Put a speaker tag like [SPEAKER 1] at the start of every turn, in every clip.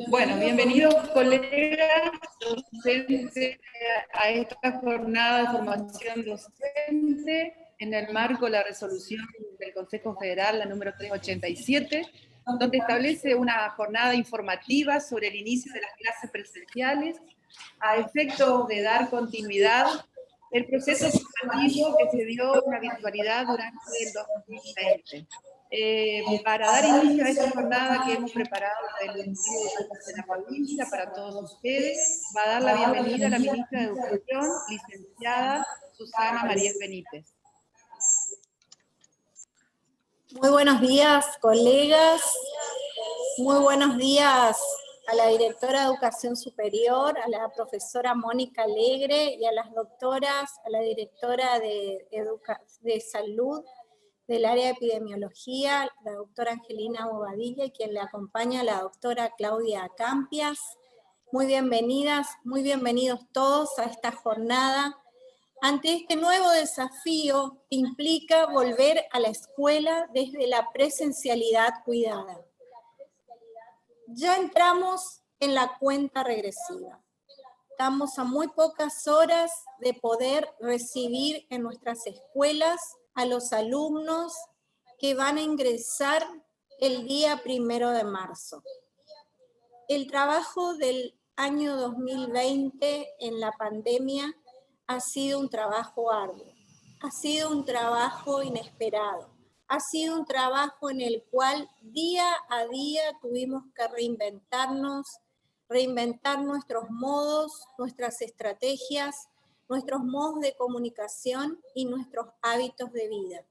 [SPEAKER 1] Bueno, bienvenidos colegas docentes a esta jornada de formación docente en el marco de la resolución del Consejo Federal, la número 387, donde establece una jornada informativa sobre el inicio de las clases presenciales a efecto de dar continuidad al proceso formativo que se dio en la virtualidad durante el 2020. Para dar inicio a esta jornada que hemos preparado el Ministerio de Educación de la provincia para todos ustedes, va a dar la bienvenida a la ministra de Educación, licenciada Susana María Benítez.
[SPEAKER 2] Muy buenos días, colegas. Muy buenos días a la directora de Educación Superior, a la profesora Mónica Alegre y a las doctoras, a la directora de Salud del área de epidemiología, la doctora Angelina Bobadilla, y quien le acompaña, la doctora Claudia Campias. Muy bienvenidas, muy bienvenidos todos a esta jornada ante este nuevo desafío que implica volver a la escuela desde la presencialidad cuidada. Ya entramos en la cuenta regresiva. Estamos a muy pocas horas de poder recibir en nuestras escuelas a los alumnos que van a ingresar el día 1 de marzo. El trabajo del año 2020 en la pandemia ha sido un trabajo arduo, ha sido un trabajo inesperado, ha sido un trabajo en el cual día a día tuvimos que reinventar nuestros modos, nuestras estrategias, nuestros modos de comunicación y nuestros hábitos de vida.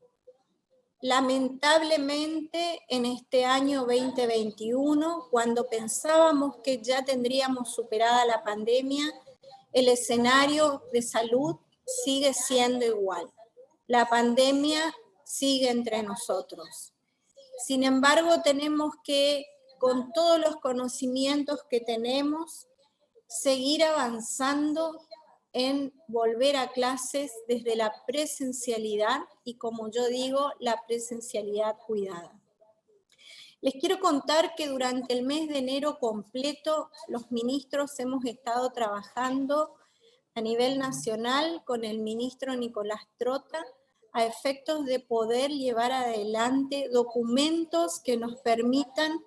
[SPEAKER 2] Lamentablemente, en este año 2021, cuando pensábamos que ya tendríamos superada la pandemia, el escenario de salud sigue siendo igual. La pandemia sigue entre nosotros. Sin embargo, tenemos que, con todos los conocimientos que tenemos, seguir avanzando en volver a clases desde la presencialidad y, como yo digo, la presencialidad cuidada. Les quiero contar que durante el mes de enero completo los ministros hemos estado trabajando a nivel nacional con el ministro Nicolás Trota a efectos de poder llevar adelante documentos que nos permitan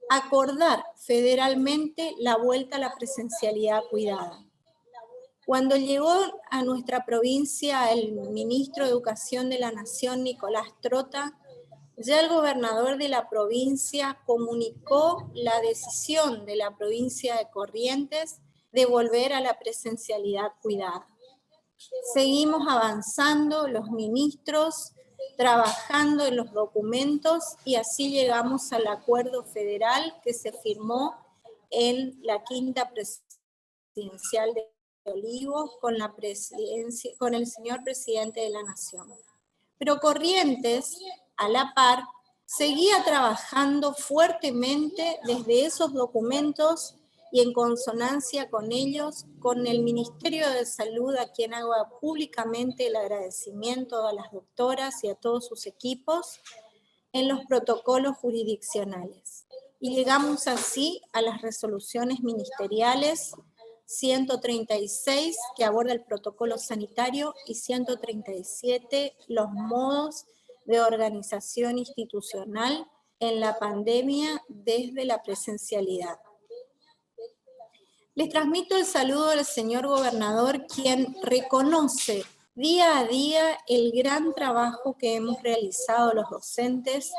[SPEAKER 2] acordar federalmente la vuelta a la presencialidad cuidada. Cuando llegó a nuestra provincia el ministro de Educación de la Nación, Nicolás Trota, ya el gobernador de la provincia comunicó la decisión de la provincia de Corrientes de volver a la presencialidad cuidada. Seguimos avanzando, los ministros, trabajando en los documentos, y así llegamos al acuerdo federal que se firmó en la quinta presidencial de Olivos con el señor presidente de la Nación. Pero Corrientes, a la par, seguía trabajando fuertemente desde esos documentos y en consonancia con ellos, con el Ministerio de Salud, a quien hago públicamente el agradecimiento a las doctoras y a todos sus equipos, en los protocolos jurisdiccionales. Y llegamos así a las resoluciones ministeriales 136, que aborda el protocolo sanitario, y 137, los modos de organización institucional en la pandemia desde la presencialidad. Les transmito el saludo del señor gobernador, quien reconoce día a día el gran trabajo que hemos realizado los docentes,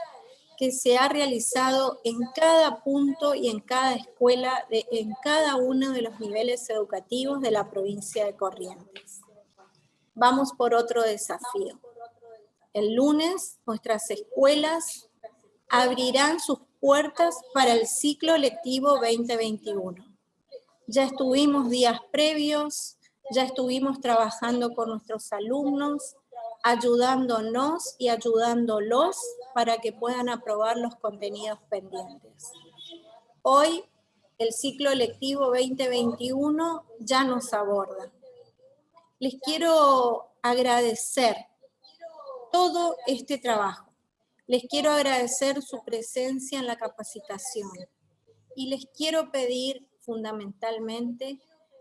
[SPEAKER 2] que se ha realizado en cada punto y en cada escuela, en cada uno de los niveles educativos de la provincia de Corrientes. Vamos por otro desafío. El lunes nuestras escuelas abrirán sus puertas para el ciclo lectivo 2021. Ya estuvimos días previos, ya estuvimos trabajando con nuestros alumnos, ayudándonos y ayudándolos para que puedan aprobar los contenidos pendientes. Hoy, el ciclo lectivo 2021 ya nos aborda. Les quiero agradecer todo este trabajo. Les quiero agradecer su presencia en la capacitación. Y les quiero pedir fundamentalmente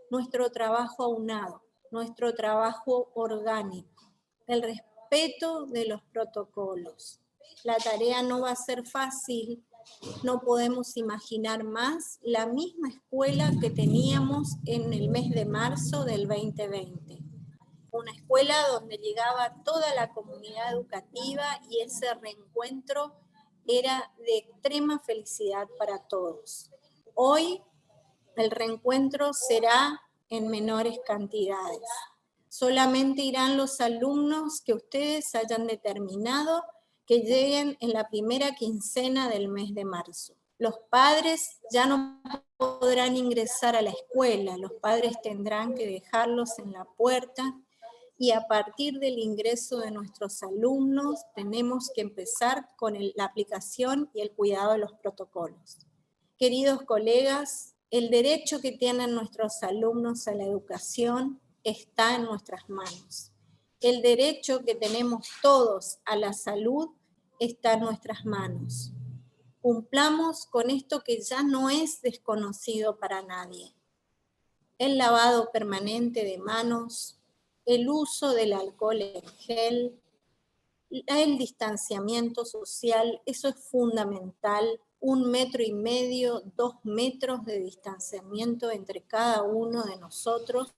[SPEAKER 2] nuestro trabajo aunado, nuestro trabajo orgánico, el respeto de los protocolos. La tarea no va a ser fácil, no podemos imaginar más la misma escuela que teníamos en el mes de marzo del 2020. Una escuela donde llegaba toda la comunidad educativa y ese reencuentro era de extrema felicidad para todos. Hoy el reencuentro será en menores cantidades. Solamente irán los alumnos que ustedes hayan determinado que lleguen en la primera quincena del mes de marzo. Los padres ya no podrán ingresar a la escuela, los padres tendrán que dejarlos en la puerta y a partir del ingreso de nuestros alumnos tenemos que empezar con la aplicación y el cuidado de los protocolos. Queridos colegas, el derecho que tienen nuestros alumnos a la educación está en nuestras manos. El derecho que tenemos todos a la salud está en nuestras manos. Cumplamos con esto que ya no es desconocido para nadie. El lavado permanente de manos, el uso del alcohol en gel, el distanciamiento social, eso es fundamental. 1,5 metros, 2 metros de distanciamiento entre cada uno de nosotros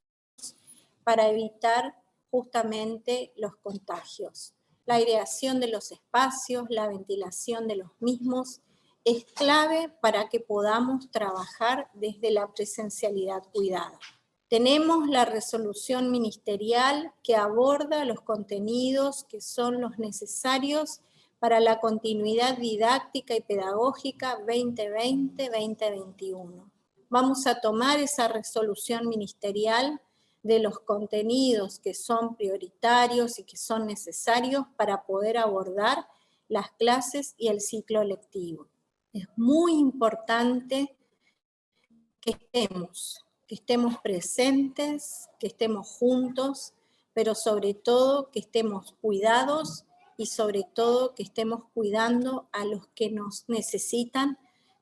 [SPEAKER 2] para evitar justamente los contagios. La aireación de los espacios, la ventilación de los mismos es clave para que podamos trabajar desde la presencialidad cuidada. Tenemos la resolución ministerial que aborda los contenidos que son los necesarios para la continuidad didáctica y pedagógica 2020-2021. Vamos a tomar esa resolución ministerial de los contenidos que son prioritarios y que son necesarios para poder abordar las clases y el ciclo lectivo. Es muy importante que estemos presentes, que estemos juntos, pero sobre todo que estemos cuidados y sobre todo que estemos cuidando a los que nos necesitan,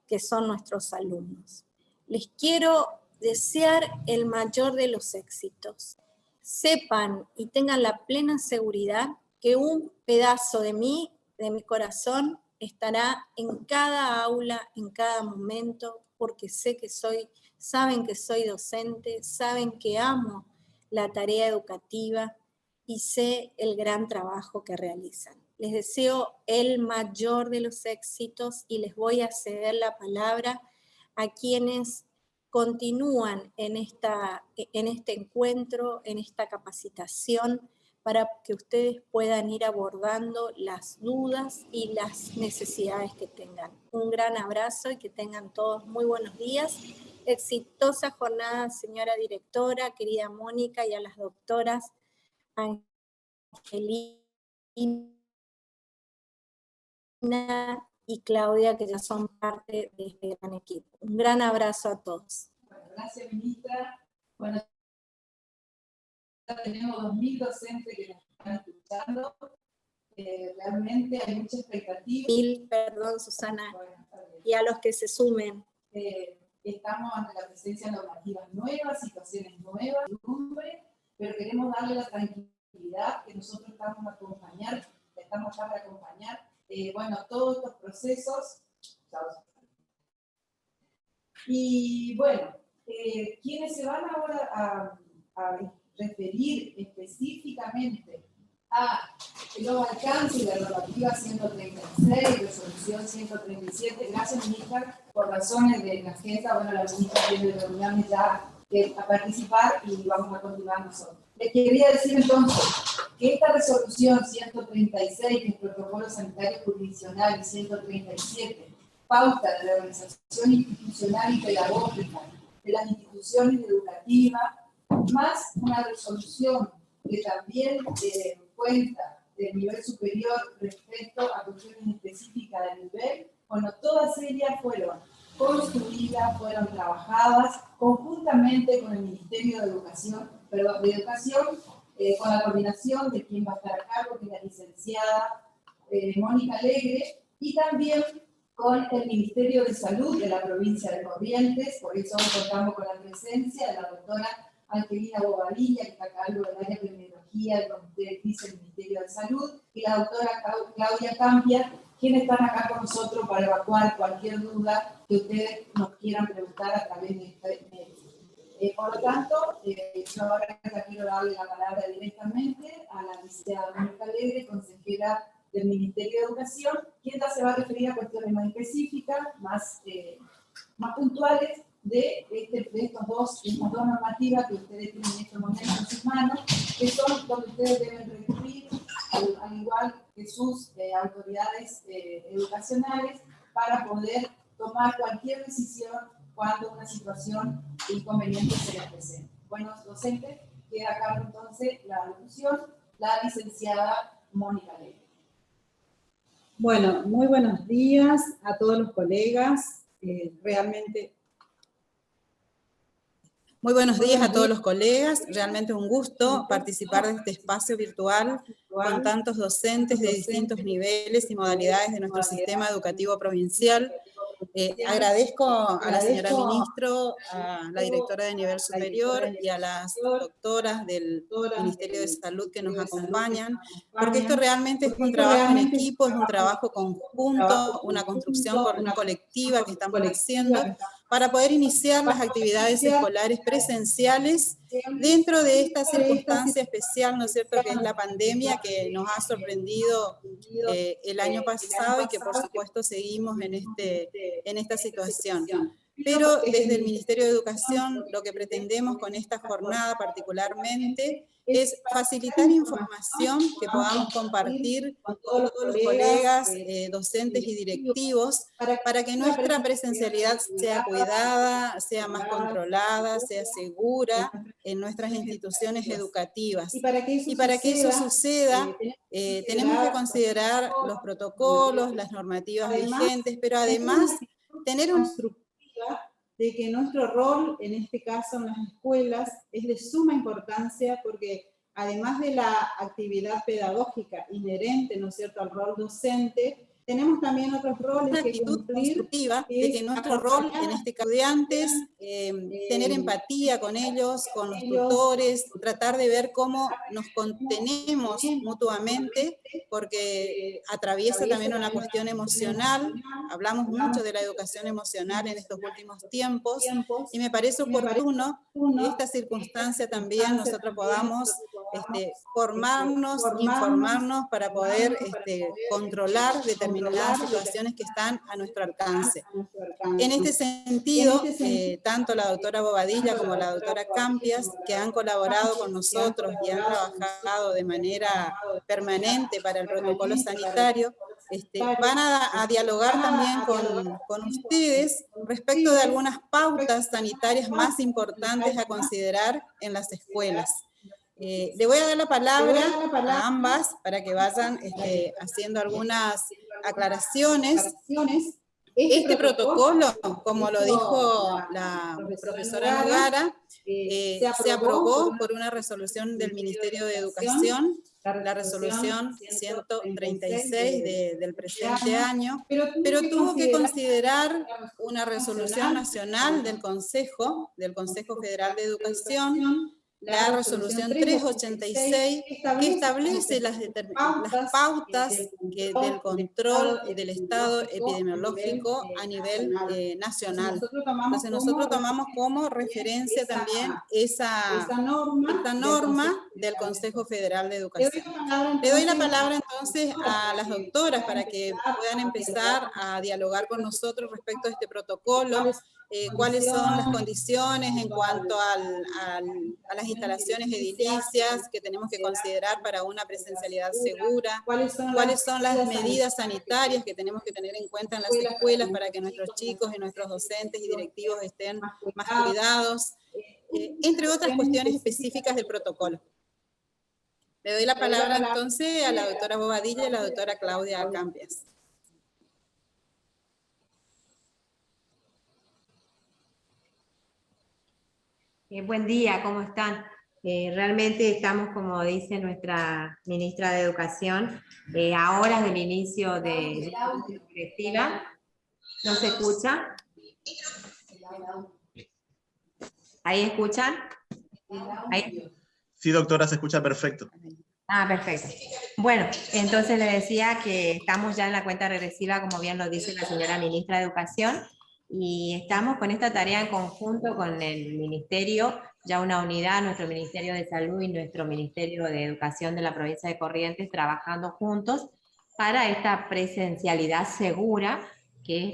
[SPEAKER 2] que son nuestros alumnos. Les quiero desear el mayor de los éxitos. Sepan y tengan la plena seguridad que un pedazo de mí, de mi corazón, estará en cada aula, en cada momento, porque saben que soy docente, saben que amo la tarea educativa y sé el gran trabajo que realizan. Les deseo el mayor de los éxitos y les voy a ceder la palabra a quienes continúan en este encuentro, en esta capacitación, para que ustedes puedan ir abordando las dudas y las necesidades que tengan. Un gran abrazo y que tengan todos muy buenos días. Exitosa jornada, señora directora, querida Mónica, y a las doctoras Angelina y Claudia, que ya son parte de este gran equipo. Un gran abrazo a todos.
[SPEAKER 1] Bueno, gracias, ministra. Bueno, tenemos 2.000 docentes que nos están escuchando. Realmente hay mucha expectativa.
[SPEAKER 2] Perdón, Susana, bueno, y a los que se sumen.
[SPEAKER 1] Estamos ante la presencia de normativas nuevas, situaciones nuevas, pero queremos darle la tranquilidad que nosotros estamos para acompañar bueno, todos estos procesos. Y bueno, quienes se van ahora a referir específicamente a los alcances de la normativa 136, resolución 137, gracias, ministra, por razones de la agenda, bueno, la ministra tiene reuniones ya a participar y vamos a continuar nosotros. Les quería decir entonces que esta resolución 136, que es protocolo sanitario jurisdiccional, y 137, pauta de la organización institucional y pedagógica de las instituciones educativas, más una resolución que también cuenta del nivel superior respecto a cuestiones específicas del nivel, bueno, todas ellas fueron construidas, fueron trabajadas conjuntamente con el Ministerio de Educación, con la coordinación de quien va a estar a cargo, que es la licenciada Mónica Alegre, y también
[SPEAKER 3] con el Ministerio de Salud de la provincia de Corrientes. Por eso hoy contamos con la presencia de la doctora Angelina Bobadilla, que está a cargo del área de epidemiología del Comité de Crisis del Ministerio de Salud, y la doctora Claudia Campia, quienes están acá con nosotros para evacuar cualquier duda que ustedes nos quieran preguntar a través de este medio. Por lo tanto, yo ahora ya quiero darle la palabra directamente a la licenciada Mónica Alegre, consejera del Ministerio de Educación, quien ya se va a referir a cuestiones más específicas, más puntuales de estas dos normativas que ustedes tienen en este momento en sus manos, que son donde ustedes deben recurrir, al igual que sus autoridades educacionales, para poder tomar cualquier decisión cuando una situación inconveniente se les presente. Buenos docentes, queda a cargo entonces la locución, la licenciada Mónica Alegre.
[SPEAKER 4] Bueno, muy buenos días a todos los colegas. Realmente un gusto participar de este espacio virtual con tantos docentes de distintos niveles y modalidades de nuestro sistema educativo provincial. Agradezco a la señora ministro, a la directora de nivel superior y a las doctoras del Ministerio de Salud que nos acompañan, porque esto realmente es un trabajo en equipo, es un trabajo conjunto, una construcción colectiva que estamos haciendo para poder iniciar las actividades escolares presenciales dentro de esta circunstancia especial, ¿no es cierto?, que es la pandemia que nos ha sorprendido el año pasado y que por supuesto seguimos en esta situación. Pero desde el Ministerio de Educación lo que pretendemos con esta jornada particularmente es facilitar información que podamos compartir con todos los colegas, docentes y directivos, para que nuestra presencialidad sea cuidada, sea más controlada, sea segura en nuestras instituciones educativas. Y para que eso suceda, tenemos que considerar los protocolos, las normativas vigentes, pero además tener una estructura de que nuestro rol, en este caso en las escuelas, es de suma importancia porque además de la actividad pedagógica inherente, ¿no es cierto?, al rol docente, tenemos también otros roles que cumplir, constructiva, de que nuestro rol en este caso estudiantes, tener empatía con ellos, con los tutores, tratar de ver cómo nos contenemos mutuamente, porque atraviesa también una cuestión emocional. Hablamos mucho de la educación emocional en estos últimos tiempos, y me parece oportuno que esta circunstancia también nosotros podamos formarnos, informarnos para poder controlar determinadas situaciones que están a nuestro alcance. En este sentido, tanto la doctora Bobadilla como la doctora Campias, que han colaborado con nosotros y han trabajado de manera permanente para el protocolo sanitario, van a dialogar también con ustedes respecto de algunas pautas sanitarias más importantes a considerar en las escuelas. Le voy a dar la palabra a ambas para que vayan haciendo algunas aclaraciones. Este protocolo, como lo dijo la profesora Nogara, se aprobó por una resolución del Ministerio de Educación, la resolución 136 del presente año, pero tuvo que considerar una resolución nacional del Consejo Federal de Educación, la resolución 386, que establece las pautas del control y del estado epidemiológico a nivel nacional. Entonces nosotros tomamos como referencia también esta norma del Consejo Federal de Educación. Le doy la palabra entonces a las doctoras para que puedan empezar a dialogar con nosotros respecto a este protocolo, cuáles son las condiciones en cuanto a las instalaciones edilicias que tenemos que considerar para una presencialidad segura, cuáles son las medidas sanitarias que tenemos que tener en cuenta en las escuelas para que nuestros chicos y nuestros docentes y directivos estén más cuidados, entre otras cuestiones específicas del protocolo. Le doy la palabra entonces a la doctora Bobadilla y a la doctora Claudia Campias.
[SPEAKER 5] Buen día, ¿cómo están? Realmente estamos, como dice nuestra ministra de Educación, a horas del inicio de la directiva, ¿No se escucha? ¿Ahí escuchan? ¿Ahí?
[SPEAKER 6] Sí, doctora, se escucha perfecto.
[SPEAKER 5] Ah, perfecto. Bueno, entonces le decía que estamos ya en la cuenta regresiva, como bien lo dice la señora ministra de Educación, y estamos con esta tarea en conjunto con el Ministerio, ya una unidad, nuestro Ministerio de Salud y nuestro Ministerio de Educación de la provincia de Corrientes, trabajando juntos para esta presencialidad segura, que es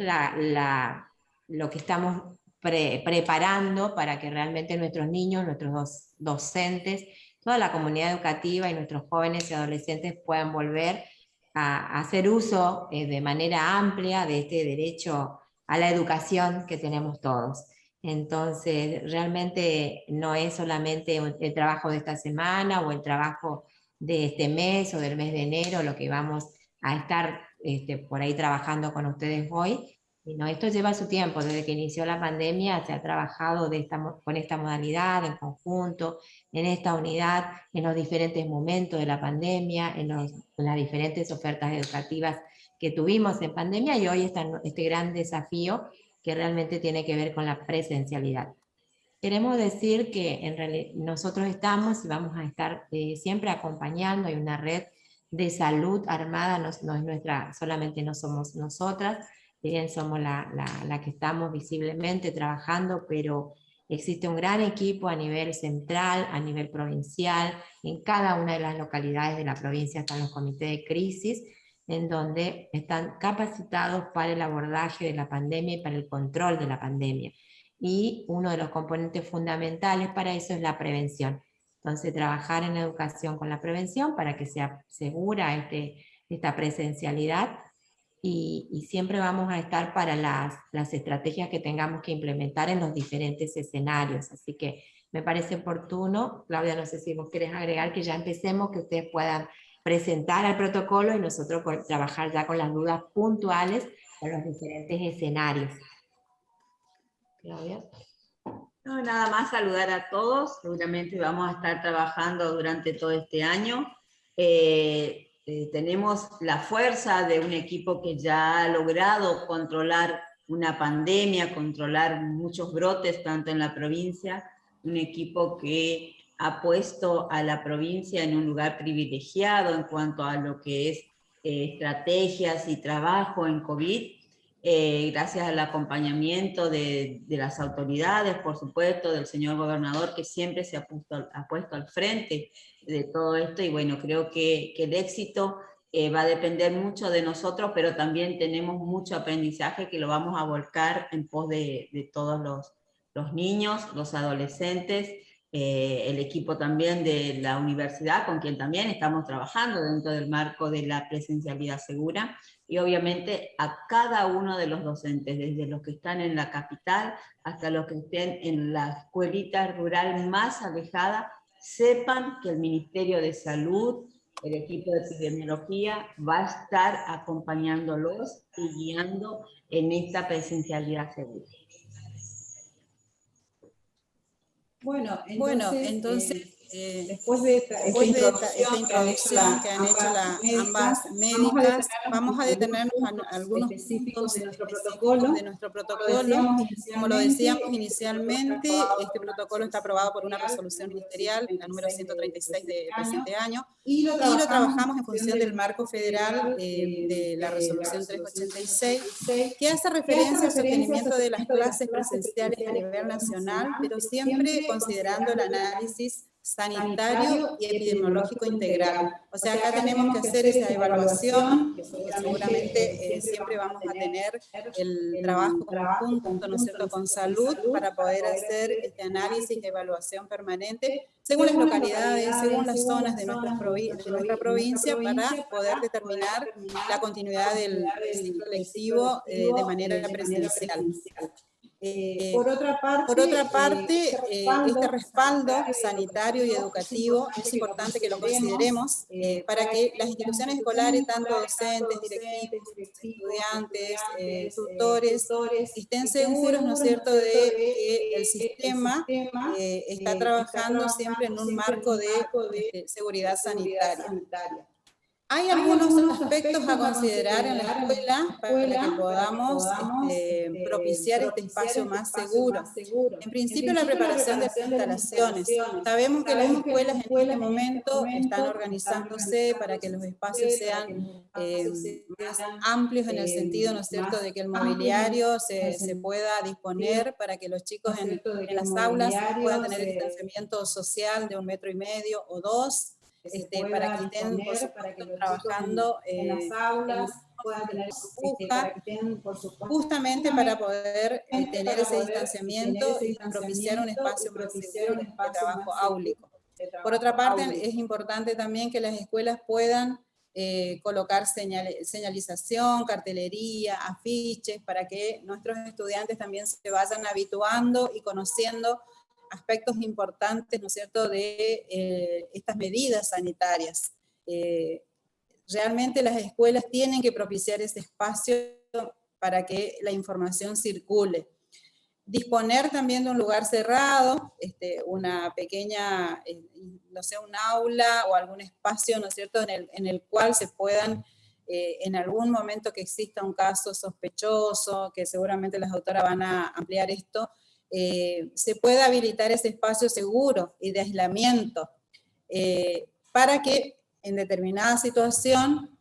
[SPEAKER 5] lo que estamos preparando para que realmente nuestros niños, nuestros docentes, toda la comunidad educativa y nuestros jóvenes y adolescentes puedan volver a hacer uso de manera amplia de este derecho a la educación que tenemos todos. Entonces, realmente no es solamente el trabajo de esta semana o el trabajo de este mes o del mes de enero lo que vamos a estar por ahí trabajando con ustedes hoy, sino esto lleva su tiempo. Desde que inició la pandemia se ha trabajado con esta modalidad en conjunto, en esta unidad, en los diferentes momentos de la pandemia, en las diferentes ofertas educativas que tuvimos en pandemia, y hoy está este gran desafío que realmente tiene que ver con la presencialidad. Queremos decir que en realidad nosotros estamos y vamos a estar siempre acompañando. Hay una red de salud armada, no es nuestra, solamente no somos nosotras, bien somos la que estamos visiblemente trabajando, pero existe un gran equipo a nivel central, a nivel provincial, en cada una de las localidades de la provincia están los comités de crisis, en donde están capacitados para el abordaje de la pandemia y para el control de la pandemia. Y uno de los componentes fundamentales para eso es la prevención. Entonces, trabajar en educación con la prevención para que sea segura esta presencialidad, y siempre vamos a estar para las estrategias que tengamos que implementar en los diferentes escenarios. Así que me parece oportuno, Claudia, no sé si vos querés agregar, que ya empecemos, que ustedes puedan presentar el protocolo y nosotros trabajar ya con las dudas puntuales en los diferentes escenarios. Claudia.
[SPEAKER 7] No, nada más saludar a todos. Seguramente vamos a estar trabajando durante todo este año. Tenemos la fuerza de un equipo que ya ha logrado controlar una pandemia, controlar muchos brotes tanto en la provincia, un equipo que ha puesto a la provincia en un lugar privilegiado en cuanto a lo que es estrategias y trabajo en COVID. Gracias al acompañamiento de las autoridades, por supuesto, del señor gobernador, que siempre se ha puesto al frente de todo esto, y bueno, creo que el éxito va a depender mucho de nosotros, pero también tenemos mucho aprendizaje que lo vamos a volcar en pos de todos los niños, los adolescentes, el equipo también de la universidad, con quien también estamos trabajando dentro del marco de la presencialidad segura, y obviamente a cada uno de los docentes, desde los que están en la capital hasta los que estén en la escuelita rural más alejada, sepan que el Ministerio de Salud, el equipo de epidemiología, va a estar acompañándolos y guiando en esta presencialidad segura.
[SPEAKER 4] Bueno, entonces
[SPEAKER 3] después de esta introducción
[SPEAKER 4] que han hecho ambas médicas, vamos a detenernos en algunos puntos
[SPEAKER 3] de nuestro protocolo.
[SPEAKER 4] Como lo decíamos inicialmente, este protocolo está aprobado por una resolución ministerial, la número 136 del presente año, y lo trabajamos en función del marco federal de la resolución 386, que hace referencia al sostenimiento de las clases presenciales a nivel nacional, pero siempre considerando el análisis sanitario y epidemiológico integral. O sea, acá tenemos que hacer esa evaluación, que seguramente siempre vamos a tener el trabajo conjunto, ¿no es cierto?, con salud, para poder hacer este análisis y evaluación permanente, según las localidades, según las zonas de nuestra provincia, para poder determinar la continuidad del ciclo lectivo de manera presencial. Por otra parte, este respaldo sanitario y educativo es importante que lo consideremos para que las instituciones escolares, tanto docentes, directivos, estudiantes, tutores, estén seguros, ¿no es cierto?, de que el sistema está trabajando siempre en un marco de seguridad sanitaria. Hay algunos aspectos a considerar en la escuela para que podamos propiciar este espacio más seguro. En principio, la preparación de las instalaciones. Sabemos que las escuelas en este momento están organizándose para que los espacios sean más amplios en el sentido, ¿no es cierto?, de que el mobiliario se pueda disponer para que los chicos en las aulas puedan tener el distanciamiento social de 1,5 metros o 2, para que estén, por supuesto, trabajando en las aulas, puedan tener justamente para poder tener ese distanciamiento y propiciar un espacio más seguro de trabajo áulico. Por otra parte, es importante también que las escuelas puedan colocar señalización, cartelería, afiches, para que nuestros estudiantes también se vayan habituando y conociendo aspectos importantes, ¿no es cierto?, de estas medidas sanitarias. Realmente las escuelas tienen que propiciar ese espacio para que la información circule. Disponer también de un lugar cerrado, una pequeña, no sé, un aula o algún espacio, ¿no es cierto?, en el cual se puedan, en algún momento que exista un caso sospechoso, que seguramente las autoras van a ampliar esto, se pueda habilitar ese espacio seguro y de aislamiento para que en determinada situación,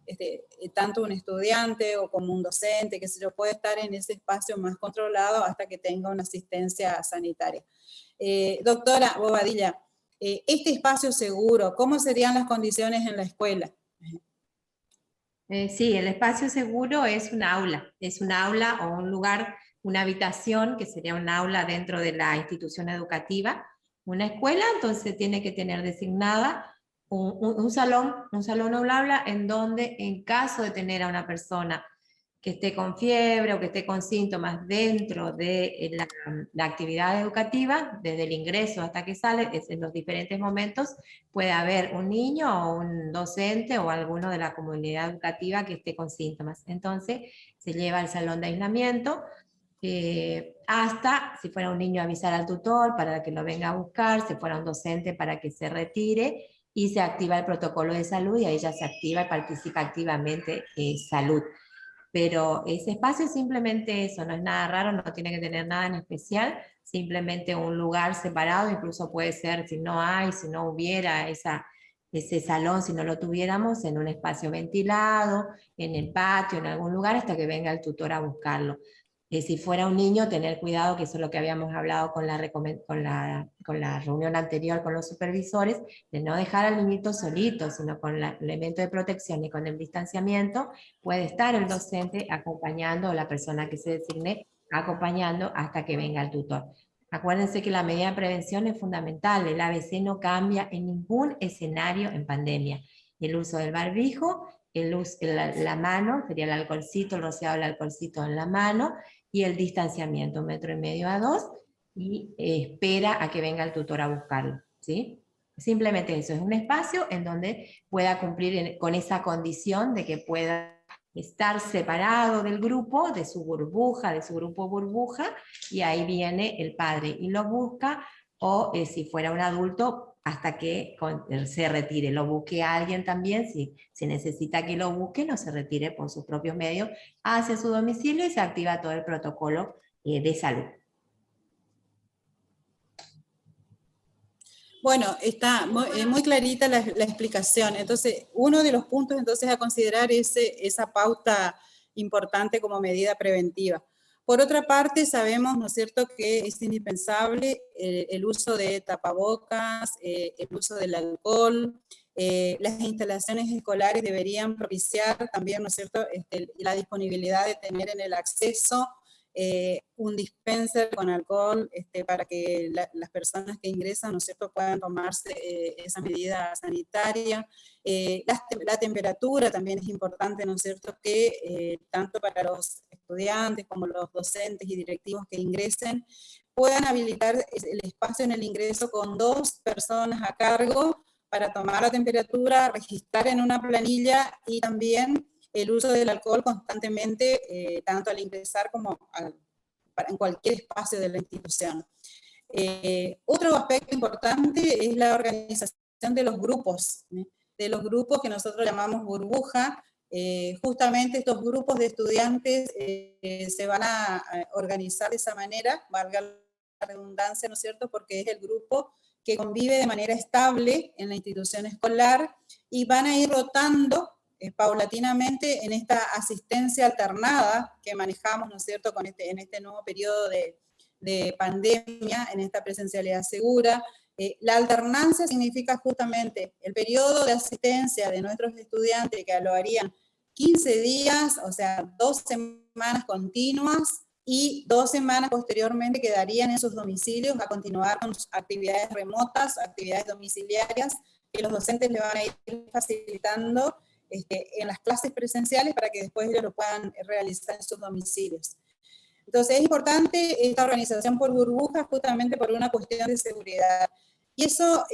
[SPEAKER 4] tanto un estudiante o como un docente, que sé yo, puede estar en ese espacio más controlado hasta que tenga una asistencia sanitaria. Doctora Bobadilla, este espacio seguro, ¿cómo serían las condiciones en la escuela?
[SPEAKER 5] Sí, el espacio seguro es un aula o un lugar, una habitación, que sería un aula dentro de la institución educativa. Una escuela, entonces, tiene que tener designada un salón o un aula en donde, en caso de tener a una persona que esté con fiebre o que esté con síntomas dentro de la actividad educativa, desde el ingreso hasta que sale, en los diferentes momentos, puede haber un niño o un docente o alguno de la comunidad educativa que esté con síntomas. Entonces, se lleva al salón de aislamiento, hasta, si fuera un niño, avisar al tutor para que lo venga a buscar, si fuera un docente para que se retire, y se activa el protocolo de salud, y ahí ya se activa y participa activamente salud. Pero ese espacio es simplemente eso, no es nada raro, no tiene que tener nada en especial, simplemente un lugar separado, incluso puede ser, si no hubiera ese salón, si no lo tuviéramos, en un espacio ventilado, en el patio, en algún lugar, hasta que venga el tutor a buscarlo. Si fuera un niño, tener cuidado, que eso es lo que habíamos hablado con la reunión anterior con los supervisores, de no dejar al niñito solito, sino con el elemento de protección y con el distanciamiento, puede estar el docente acompañando, o la persona que se designe acompañando hasta que venga el tutor. Acuérdense que la medida de prevención es fundamental, el ABC no cambia en ningún escenario en pandemia. El uso del barbijo, la mano, sería el alcoholcito, el rociado del alcoholcito en la mano, y el distanciamiento, 1,5 metros a 2, y espera a que venga el tutor a buscarlo, ¿sí? Simplemente eso, es un espacio en donde pueda cumplir con esa condición de que pueda estar separado del grupo, de su burbuja, de su grupo burbuja, y ahí viene el padre y lo busca, o si fuera un adulto, hasta que se retire, lo busque a alguien también, si necesita que lo busque, no se retire por sus propios medios hacia su domicilio, y se activa todo el protocolo de salud.
[SPEAKER 4] Bueno, está muy clarita la explicación. Entonces, uno de los puntos entonces a considerar es esa pauta importante como medida preventiva. Por otra parte, sabemos, ¿no es cierto?, que es indispensable el uso de tapabocas, el uso del alcohol. Las instalaciones escolares deberían propiciar también, ¿no es cierto?, la disponibilidad de tener en el acceso un dispenser con alcohol para que las personas que ingresan, ¿no es cierto?, puedan tomarse esa medida sanitaria. La temperatura también es importante, ¿no es cierto?, que tanto para los estudiantes como los docentes y directivos que ingresen puedan habilitar el espacio en el ingreso con 2 personas a cargo para tomar la temperatura, registrar en una planilla, y también el uso del alcohol constantemente, tanto al ingresar como en cualquier espacio de la institución. Otro aspecto importante es la organización de los grupos. de los grupos que nosotros llamamos burbuja. Justamente estos grupos de estudiantes se van a organizar de esa manera, valga la redundancia, ¿no es cierto?, porque es el grupo que convive de manera estable en la institución escolar y van a ir rotando paulatinamente en esta asistencia alternada que manejamos, ¿no es cierto?, en este nuevo periodo de pandemia, en esta presencialidad segura. La alternancia significa justamente el periodo de asistencia de nuestros estudiantes que lo harían 15 días, o sea, 2 semanas continuas, y 2 semanas posteriormente quedarían en sus domicilios a continuar con sus actividades remotas, actividades domiciliarias, que los docentes le van a ir facilitando en las clases presenciales para que después ellos lo puedan realizar en sus domicilios. Entonces es importante esta organización por burbujas justamente por una cuestión de seguridad. Y eso,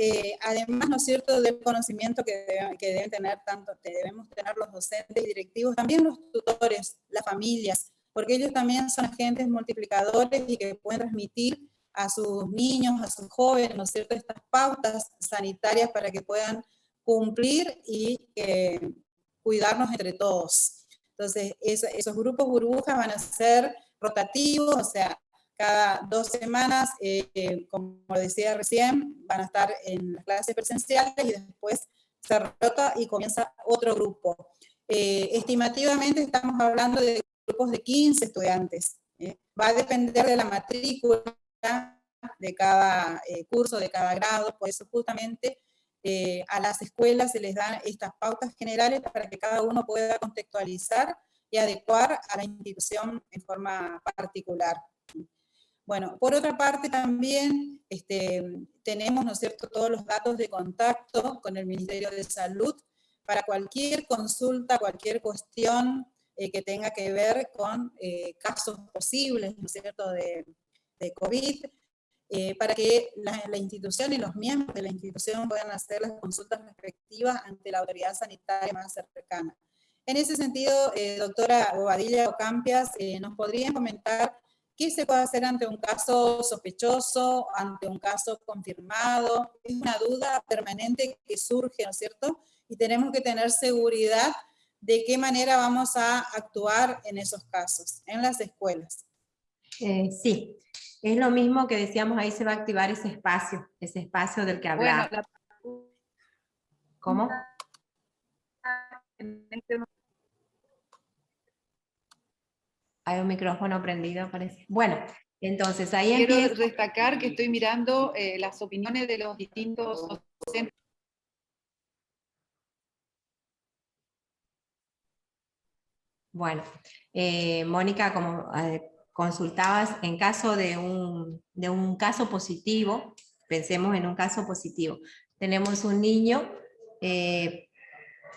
[SPEAKER 4] además, ¿no es cierto?, del conocimiento que deben tener debemos tener los docentes y directivos, también los tutores, las familias, porque ellos también son agentes multiplicadores y que pueden transmitir a sus niños, a sus jóvenes, ¿no es cierto?, estas pautas sanitarias para que puedan cumplir y cuidarnos entre todos. Entonces, esos grupos burbujas van a ser rotativos, o sea, cada 2 semanas, como decía recién, van a estar en las clases presenciales y después se rota y comienza otro grupo. Estimativamente estamos hablando de grupos de 15 estudiantes. Va a depender de la matrícula de cada curso, de cada grado, por eso justamente a las escuelas se les dan estas pautas generales para que cada uno pueda contextualizar y adecuar a la institución en forma particular. Bueno, por otra parte también tenemos, ¿no es cierto?, todos los datos de contacto con el Ministerio de Salud para cualquier consulta, cualquier cuestión que tenga que ver con casos posibles, ¿no es cierto?, de COVID, para que la institución y los miembros de la institución puedan hacer las consultas respectivas ante la autoridad sanitaria más cercana. En ese sentido, doctora Bobadilla Ocampias, ¿nos podrían comentar qué se puede hacer ante un caso sospechoso, ante un caso confirmado? Es una duda permanente que surge, ¿no es cierto? Y tenemos que tener seguridad de qué manera vamos a actuar en esos casos, en las escuelas.
[SPEAKER 5] Sí, es lo mismo que decíamos, ahí se va a activar ese espacio del que hablaba. Bueno, ¿cómo? Hay un micrófono prendido, parece. Bueno, entonces ahí
[SPEAKER 1] quiero destacar que estoy mirando las opiniones de los distintos docentes.
[SPEAKER 5] Bueno, Mónica, como consultabas, en caso de un caso positivo, pensemos en un caso positivo. Tenemos un niño que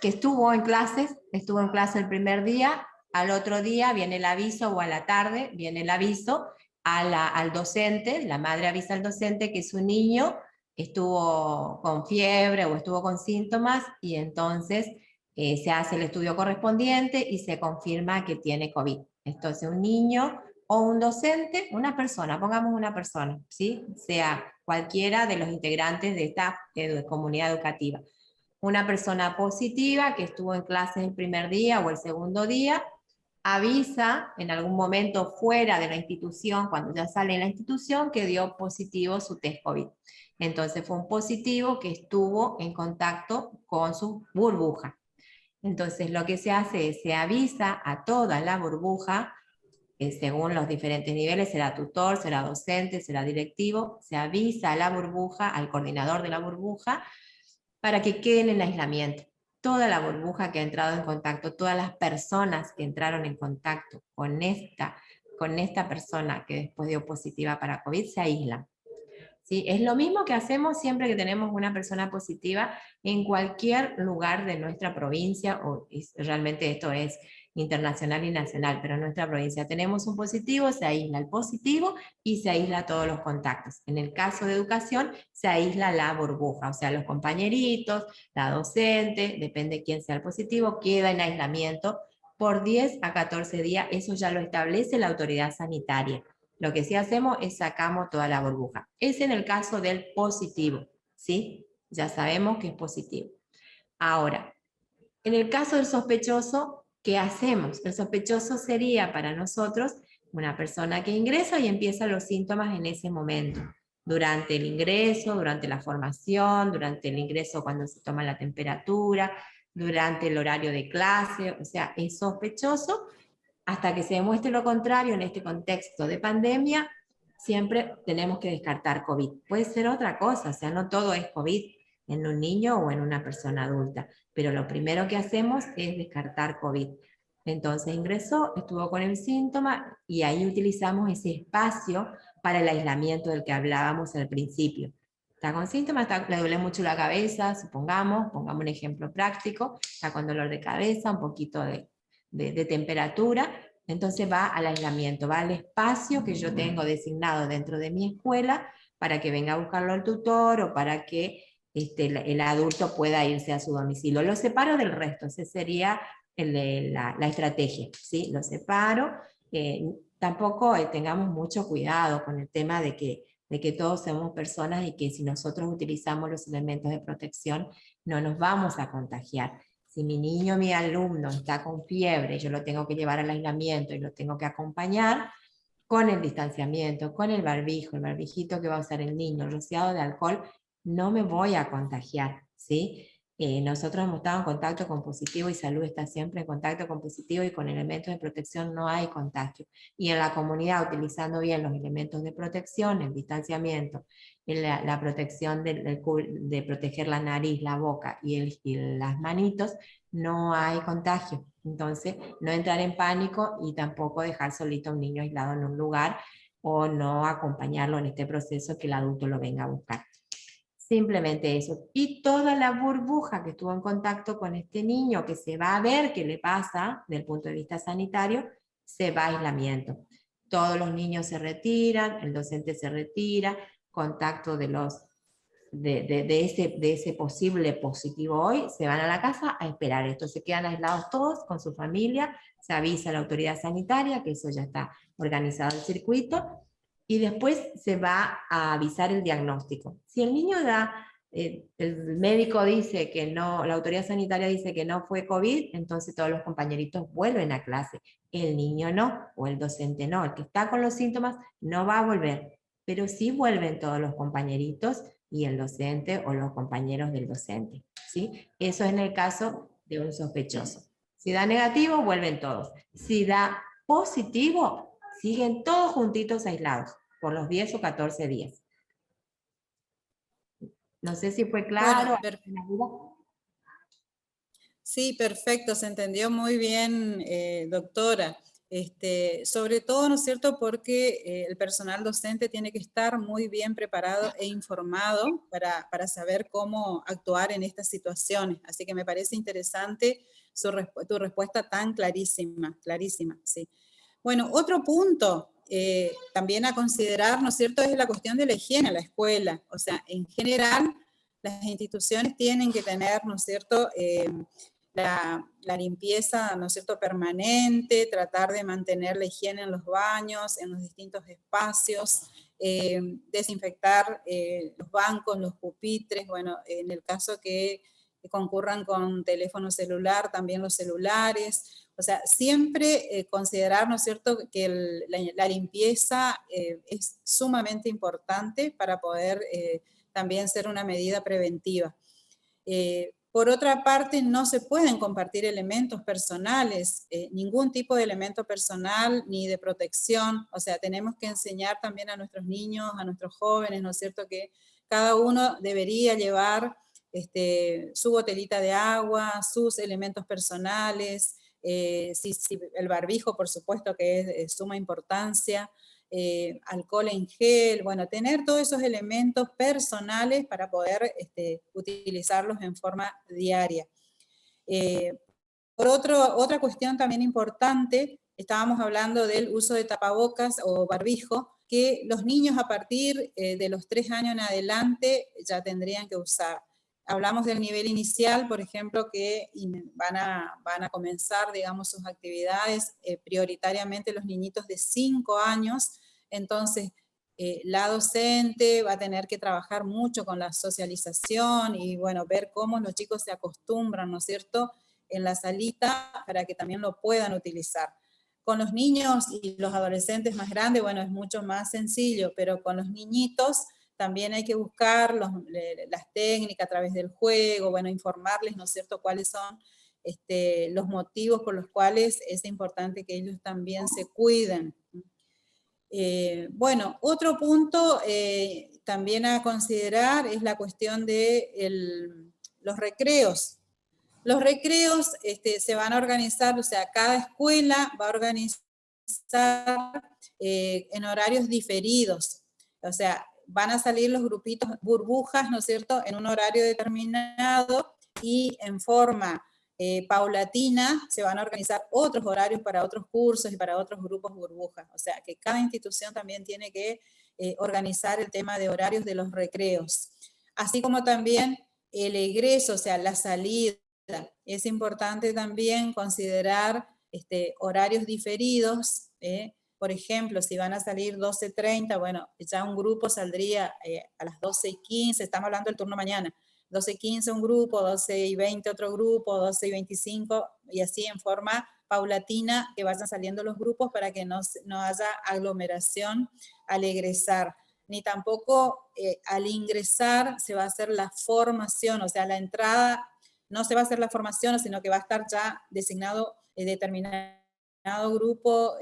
[SPEAKER 5] estuvo en clase el primer día, al otro día viene el aviso, o a la tarde viene el aviso al docente, la madre avisa al docente que su niño estuvo con fiebre o estuvo con síntomas, y entonces se hace el estudio correspondiente y se confirma que tiene COVID. Entonces un niño o un docente, una persona, pongamos una persona, ¿sí?, sea cualquiera de los integrantes de esta comunidad educativa. Una persona positiva que estuvo en clases el primer día o el segundo día, avisa en algún momento fuera de la institución, cuando ya sale en la institución, que dio positivo su test COVID. Entonces fue un positivo que estuvo en contacto con su burbuja. Entonces lo que se hace es, se avisa a toda la burbuja, según los diferentes niveles, será tutor, será docente, será directivo, se avisa a la burbuja, al coordinador de la burbuja, para que queden en aislamiento. Toda la burbuja que ha entrado en contacto, todas las personas que entraron en contacto con esta persona que después dio positiva para COVID, se aíslan. ¿Sí? Es lo mismo que hacemos siempre que tenemos una persona positiva en cualquier lugar de nuestra provincia, o realmente esto es internacional y nacional, pero en nuestra provincia tenemos un positivo, se aísla el positivo y se aísla todos los contactos. En el caso de educación, se aísla la burbuja, o sea, los compañeritos, la docente, depende quién sea el positivo, queda en aislamiento por 10 a 14 días, eso ya lo establece la autoridad sanitaria. Lo que sí hacemos es sacamos toda la burbuja. Es en el caso del positivo, ¿sí? Ya sabemos que es positivo. Ahora, en el caso del sospechoso, ¿qué hacemos? El sospechoso sería para nosotros una persona que ingresa y empieza los síntomas en ese momento, durante el ingreso, durante la formación, durante el ingreso cuando se toma la temperatura, durante el horario de clase, o sea, es sospechoso hasta que se demuestre lo contrario. En este contexto de pandemia, siempre tenemos que descartar COVID. Puede ser otra cosa, o sea, no todo es COVID en un niño o en una persona adulta, pero lo primero que hacemos es descartar COVID. Entonces ingresó, estuvo con el síntoma y ahí utilizamos ese espacio para el aislamiento del que hablábamos al principio. Está con síntomas, le duele mucho la cabeza, supongamos, pongamos un ejemplo práctico, está con dolor de cabeza, un poquito de temperatura, entonces va al aislamiento, va al espacio que yo tengo designado dentro de mi escuela para que venga a buscarlo el tutor o para que el adulto pueda irse a su domicilio. Lo separo del resto, ese sería la estrategia, ¿sí? Lo separo. Tampoco tengamos mucho cuidado con el tema de que todos somos personas y que si nosotros utilizamos los elementos de protección no nos vamos a contagiar. Si mi niño, mi alumno está con fiebre, yo lo tengo que llevar al aislamiento y lo tengo que acompañar con el distanciamiento, con el barbijo, el barbijito que va a usar el niño, el rociado de alcohol, no me voy a contagiar, ¿sí? Nosotros hemos estado en contacto con positivo y salud está siempre en contacto con positivo y con elementos de protección no hay contagio. Y en la comunidad, utilizando bien los elementos de protección, el distanciamiento, la protección de proteger la nariz, la boca y las manitos, no hay contagio. Entonces, no entrar en pánico y tampoco dejar solito a un niño aislado en un lugar o no acompañarlo en este proceso que el adulto lo venga a buscar. Simplemente eso. Y toda la burbuja que estuvo en contacto con este niño, que se va a ver qué le pasa desde el punto de vista sanitario, se va a aislamiento. Todos los niños se retiran, el docente se retira, contacto de ese posible positivo hoy, se van a la casa a esperar esto. Se quedan aislados todos con su familia, se avisa a la autoridad sanitaria, que eso ya está organizado el circuito, y después se va a avisar el diagnóstico. Si el niño el médico dice que no, la autoridad sanitaria dice que no fue COVID, entonces todos los compañeritos vuelven a clase. El niño no, o el docente no, el que está con los síntomas no va a volver, pero sí vuelven todos los compañeritos y el docente o los compañeros del docente, ¿sí? Eso es en el caso de un sospechoso. Si da negativo, vuelven todos. Si da positivo, siguen todos juntitos aislados por los 10 o 14 días. No sé si fue claro.
[SPEAKER 4] Bueno, sí, perfecto, se entendió muy bien, doctora. Sobre todo, ¿no es cierto?, porque el personal docente tiene que estar muy bien preparado e informado para saber cómo actuar en estas situaciones. Así que me parece interesante tu respuesta tan clarísima, sí. Bueno, otro punto también a considerar, ¿no es cierto?, es la cuestión de la higiene en la escuela. O sea, en general, las instituciones tienen que tener, ¿no es cierto?, la limpieza, ¿no es cierto?, permanente, tratar de mantener la higiene en los baños, en los distintos espacios, desinfectar los bancos, los pupitres, bueno, en el caso que concurran con teléfono celular, también los celulares. O sea, siempre considerar, ¿no es cierto?, que la limpieza es sumamente importante para poder también ser una medida preventiva. Por otra parte, no se pueden compartir elementos personales, ningún tipo de elemento personal ni de protección. O sea, tenemos que enseñar también a nuestros niños, a nuestros jóvenes, ¿no es cierto?, que cada uno debería llevar su botellita de agua, sus elementos personales, el barbijo, por supuesto, que es de suma importancia, alcohol en gel, bueno, tener todos esos elementos personales para poder utilizarlos en forma diaria. Por otra cuestión también importante, estábamos hablando del uso de tapabocas o barbijo, que los niños a partir de los 3 años en adelante ya tendrían que usar. Hablamos del nivel inicial, por ejemplo, que van a comenzar, digamos, sus actividades prioritariamente los niñitos de 5 años. Entonces, la docente va a tener que trabajar mucho con la socialización y, bueno, ver cómo los chicos se acostumbran, ¿no es cierto?, en la salita para que también lo puedan utilizar. Con los niños y los adolescentes más grandes, bueno, es mucho más sencillo, pero con los niñitos también hay que buscar las técnicas a través del juego, bueno, informarles, ¿no es cierto?, cuáles son los motivos por los cuales es importante que ellos también se cuiden. Bueno, otro punto también a considerar es la cuestión de los recreos. Los recreos se van a organizar, o sea, cada escuela va a organizar en horarios diferidos. O sea, van a salir los grupitos burbujas, ¿no es cierto?, en un horario determinado y en forma paulatina se van a organizar otros horarios para otros cursos y para otros grupos burbujas. O sea, que cada institución también tiene que organizar el tema de horarios de los recreos. Así como también el egreso, o sea, la salida. Es importante también considerar horarios diferidos. Por ejemplo, si van a salir 12:30, bueno, ya un grupo saldría a las 12:15, estamos hablando del turno mañana, 12:15 un grupo, 12:20 otro grupo, 12:25, y así en forma paulatina que vayan saliendo los grupos para que no haya aglomeración al egresar. Ni tampoco al ingresar se va a hacer la formación, o sea, la entrada no se va a hacer la formación, sino que va a estar ya designado determinado grupo,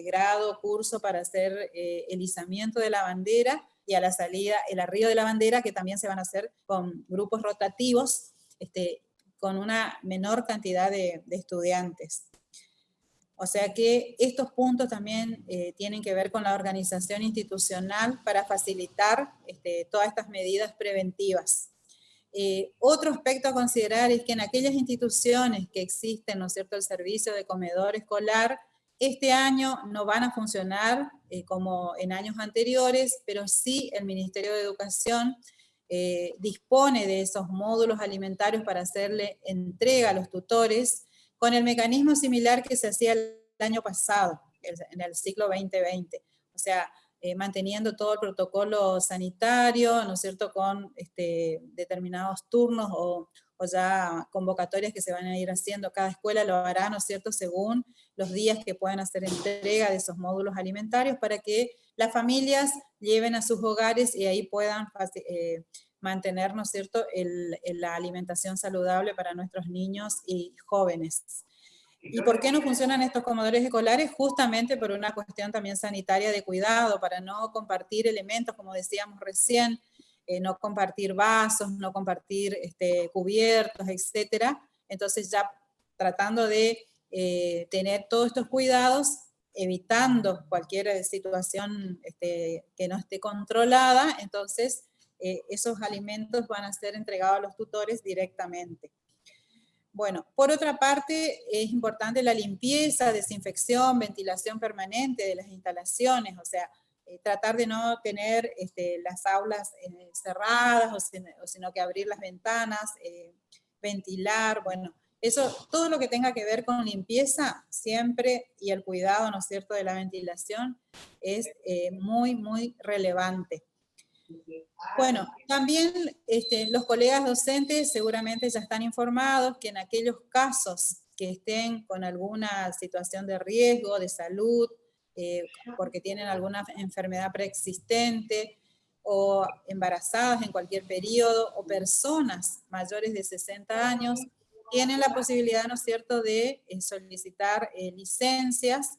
[SPEAKER 4] grado, curso para hacer el izamiento de la bandera, y a la salida el arribo de la bandera, que también se van a hacer con grupos rotativos, con una menor cantidad de estudiantes. O sea que estos puntos también tienen que ver con la organización institucional para facilitar todas estas medidas preventivas. Otro aspecto a considerar es que en aquellas instituciones que existen, ¿no es cierto?, el servicio de comedor escolar, este año no van a funcionar como en años anteriores, pero sí el Ministerio de Educación dispone de esos módulos alimentarios para hacerle entrega a los tutores, con el mecanismo similar que se hacía el año pasado, en el ciclo 2020. O sea, manteniendo todo el protocolo sanitario, ¿no es cierto?, con determinados turnos o ya convocatorias que se van a ir haciendo. Cada escuela lo hará, ¿no es cierto?, según los días que puedan hacer entrega de esos módulos alimentarios para que las familias lleven a sus hogares y ahí puedan mantener, ¿no es cierto?, la alimentación saludable para nuestros niños y jóvenes. ¿Y por qué no funcionan estos comedores escolares? Justamente por una cuestión también sanitaria de cuidado, para no compartir elementos, como decíamos recién, no compartir vasos, no compartir cubiertos, etc. Entonces ya tratando de tener todos estos cuidados, evitando cualquier situación que no esté controlada, entonces esos alimentos van a ser entregados a los tutores directamente. Bueno, por otra parte, es importante la limpieza, desinfección, ventilación permanente de las instalaciones, o sea, tratar de no tener las aulas cerradas, o sino que abrir las ventanas, ventilar, bueno, eso, todo lo que tenga que ver con limpieza, siempre, y el cuidado, ¿no es cierto?, de la ventilación, es muy, muy relevante. Bueno, también los colegas docentes seguramente ya están informados que en aquellos casos que estén con alguna situación de riesgo, de salud, porque tienen alguna enfermedad preexistente, o embarazadas en cualquier periodo, o personas mayores de 60 años, tienen la posibilidad, ¿no es cierto?, de solicitar licencias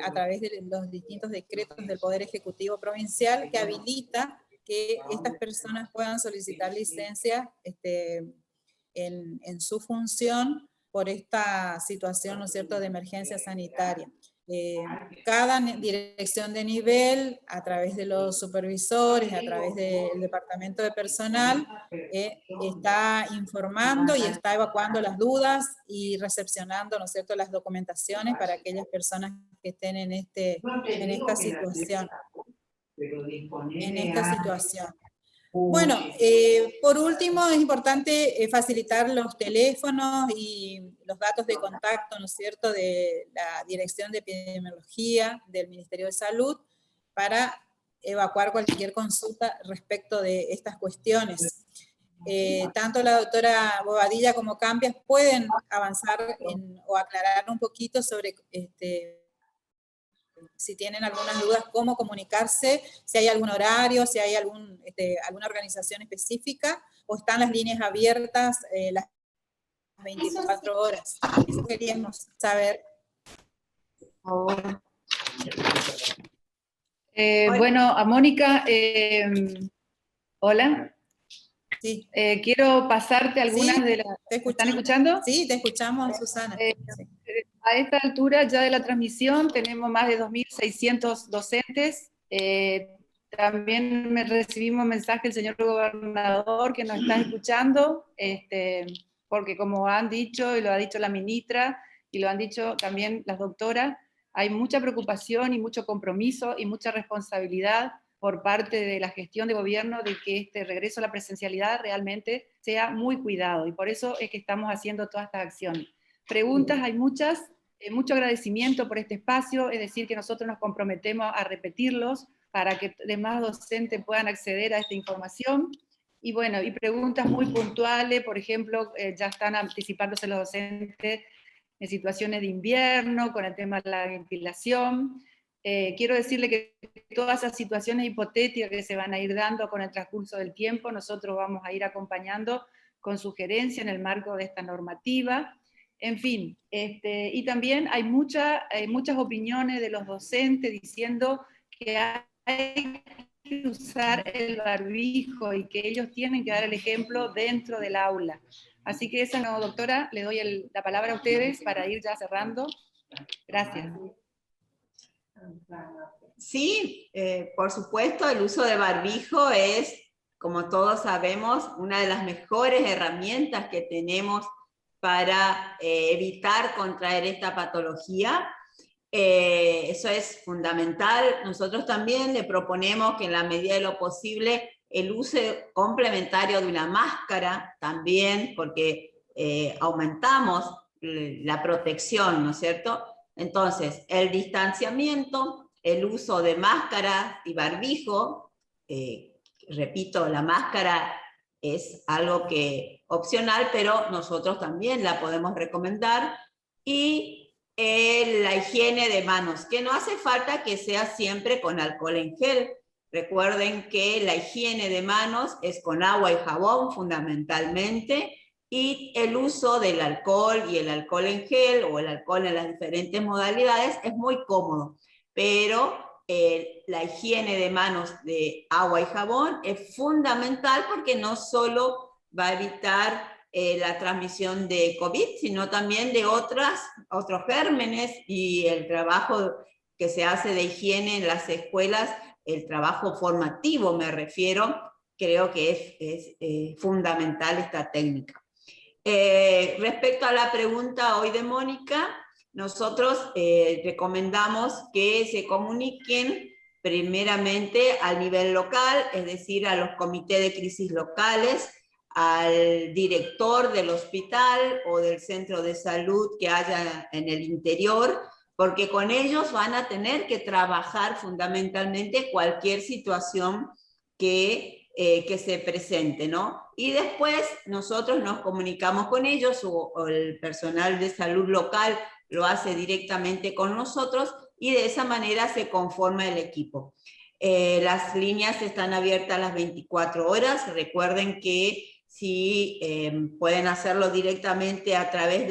[SPEAKER 4] a través de los distintos decretos del Poder Ejecutivo Provincial que habilita que estas personas puedan solicitar licencia en su función por esta situación, ¿no es cierto?, de emergencia sanitaria. Cada dirección de nivel, a través de los supervisores, a través del departamento de personal, está informando y está evacuando las dudas y recepcionando, ¿no es cierto?, las documentaciones para aquellas personas que estén en esta situación. Bueno, por último, es importante facilitar los teléfonos y los datos de contacto, ¿no es cierto?, de la Dirección de Epidemiología del Ministerio de Salud para evacuar cualquier consulta respecto de estas cuestiones. Tanto la doctora Bobadilla como Cambias pueden avanzar o aclarar un poquito sobre si tienen algunas dudas, cómo comunicarse, si hay algún horario, si hay alguna organización específica, o están las líneas abiertas las 24 horas. Eso queríamos saber.
[SPEAKER 1] Bueno, a Mónica, hola.
[SPEAKER 4] Sí.
[SPEAKER 1] Quiero pasarte algunas de las...
[SPEAKER 4] ¿Te
[SPEAKER 1] ¿Están escuchando?
[SPEAKER 4] Sí, te escuchamos, Susana. Sí.
[SPEAKER 1] A esta altura ya de la transmisión tenemos más de 2.600 docentes. También recibimos mensaje del señor gobernador que nos está escuchando, porque como han dicho, y lo ha dicho la ministra, y lo han dicho también las doctoras, hay mucha preocupación y mucho compromiso y mucha responsabilidad por parte de la gestión de gobierno de que este regreso a la presencialidad realmente sea muy cuidado, y por eso es que estamos haciendo todas estas acciones. Preguntas hay muchas, mucho agradecimiento por este espacio, es decir, que nosotros nos comprometemos a repetirlos para que demás docentes puedan acceder a esta información. Y bueno, y preguntas muy puntuales, por ejemplo, ya están anticipándose los docentes en situaciones de invierno, con el tema de la ventilación. Quiero decirle que todas esas situaciones hipotéticas que se van a ir dando con el transcurso del tiempo, nosotros vamos a ir acompañando con sugerencia en el marco de esta normativa. En fin, y también hay muchas opiniones de los docentes diciendo que hay que usar el barbijo y que ellos tienen que dar el ejemplo dentro del aula. Así que esa no, doctora, le doy la palabra a ustedes para ir ya cerrando. Gracias.
[SPEAKER 7] Sí, por supuesto, el uso de barbijo es, como todos sabemos, una de las mejores herramientas que tenemos para evitar contraer esta patología. Eso es fundamental. Nosotros también le proponemos que en la medida de lo posible el uso complementario de una máscara también, porque aumentamos la protección, ¿no es cierto? Entonces, el distanciamiento, el uso de máscara y barbijo, repito, la máscara es algo que opcional, pero nosotros también la podemos recomendar, y la higiene de manos, que no hace falta que sea siempre con alcohol en gel. Recuerden que la higiene de manos es con agua y jabón fundamentalmente, y el uso del alcohol y el alcohol en gel o el alcohol en las diferentes modalidades es muy cómodo, pero la higiene de manos de agua y jabón es fundamental porque no solo va a evitar la transmisión de COVID, sino también de otros gérmenes, y el trabajo que se hace de higiene en las escuelas, el trabajo formativo me refiero, creo que es fundamental esta técnica. Respecto a la pregunta hoy de Mónica, nosotros recomendamos que se comuniquen primeramente al nivel local, es decir, a los comités de crisis locales, al director del hospital o del centro de salud que haya en el interior, porque con ellos van a tener que trabajar fundamentalmente cualquier situación que se presente, ¿no? Y después nosotros nos comunicamos con ellos, o el personal de salud local lo hace directamente con nosotros, y de esa manera se conforma el equipo. Las líneas están abiertas las 24 horas, recuerden que si pueden hacerlo directamente a través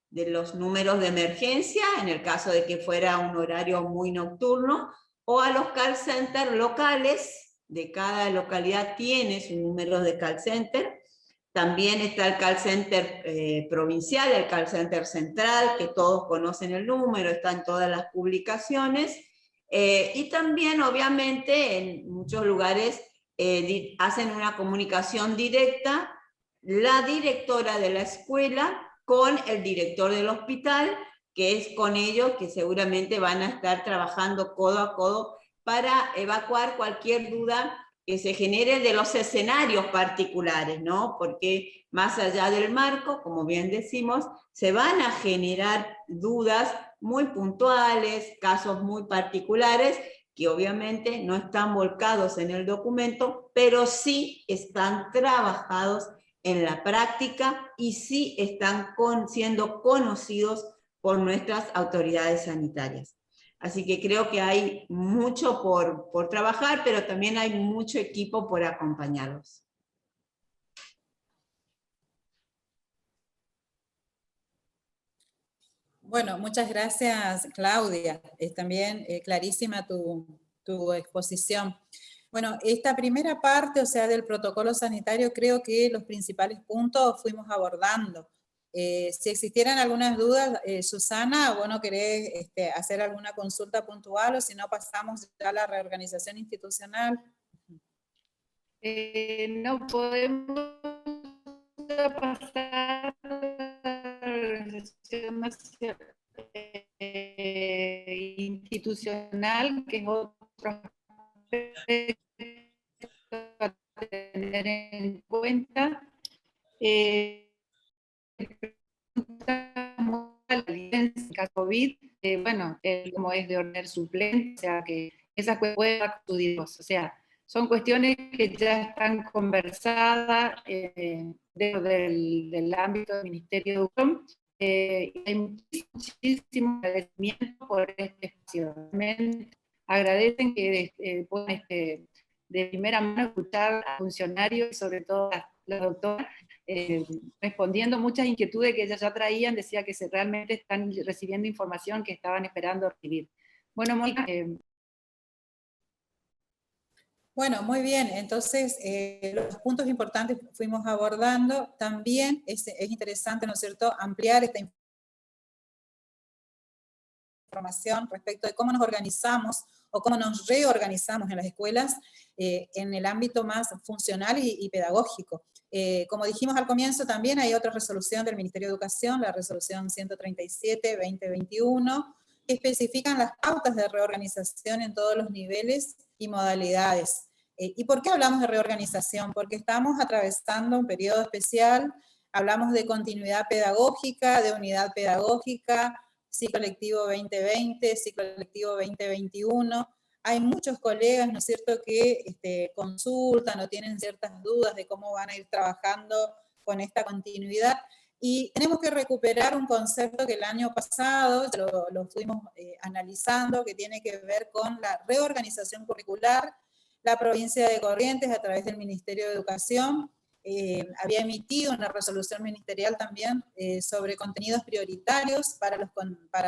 [SPEAKER 7] de los números de emergencia, en el caso de que fuera un horario muy nocturno, o a los call centers locales, de cada localidad tiene su número de call center. También está el call center provincial, el call center central, que todos conocen el número, está en todas las publicaciones. Y también, obviamente, en muchos lugares hacen una comunicación directa la directora de la escuela con el director del hospital, que es con ellos que seguramente van a estar trabajando codo a codo para evacuar cualquier duda que se genere de los escenarios particulares, ¿no? Porque más allá del marco, como bien decimos, se van a generar dudas muy puntuales, casos muy particulares, que obviamente no están volcados en el documento, pero sí están trabajados en la práctica y sí están siendo conocidos por nuestras autoridades sanitarias. Así que creo que hay mucho por trabajar, pero también hay mucho equipo por acompañarlos.
[SPEAKER 4] Bueno, muchas gracias, Claudia. Es también clarísima tu exposición. Bueno, esta primera parte, o sea, del protocolo sanitario, creo que los principales puntos fuimos abordando. Si existieran algunas dudas, Susana, bueno, ¿querés hacer alguna consulta puntual o si no pasamos ya a la reorganización institucional?
[SPEAKER 1] No podemos pasar a la organización institucional, que es otro aspecto a tener en cuenta. La licencia COVID, bueno, como es de orden suplente, o sea que esas pueden acudir, o sea, son cuestiones que ya están conversadas dentro del ámbito del Ministerio de Educación. Hay muchísimo agradecimiento por este espacio. Agradecen que puedan de primera mano escuchar a funcionarios y sobre todo a la doctora, respondiendo muchas inquietudes que ellas ya traían, decía que realmente están recibiendo información que estaban esperando recibir. Bueno, Mónica.
[SPEAKER 4] Bueno, muy bien. Entonces, los puntos importantes fuimos abordando. También es interesante, ¿no es cierto?, ampliar esta información respecto de cómo nos organizamos o cómo nos reorganizamos en las escuelas en el ámbito más funcional y pedagógico. Como dijimos al comienzo, también hay otra resolución del Ministerio de Educación, la resolución 137-2021, que especifican las pautas de reorganización en todos los niveles y modalidades. ¿Y por qué hablamos de reorganización? Porque estamos atravesando un periodo especial, hablamos de continuidad pedagógica, de unidad pedagógica, ciclo lectivo 2020, ciclo lectivo 2021. Hay muchos colegas, ¿no es cierto?, que consultan o tienen ciertas dudas de cómo van a ir trabajando con esta continuidad. Y tenemos que recuperar un concepto que el año pasado lo fuimos analizando, que tiene que ver con la reorganización curricular. La provincia de Corrientes, a través del Ministerio de Educación, había emitido una resolución ministerial también sobre contenidos prioritarios para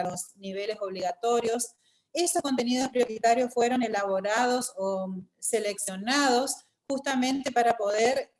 [SPEAKER 4] los niveles obligatorios. Esos contenidos prioritarios fueron elaborados o seleccionados justamente para poder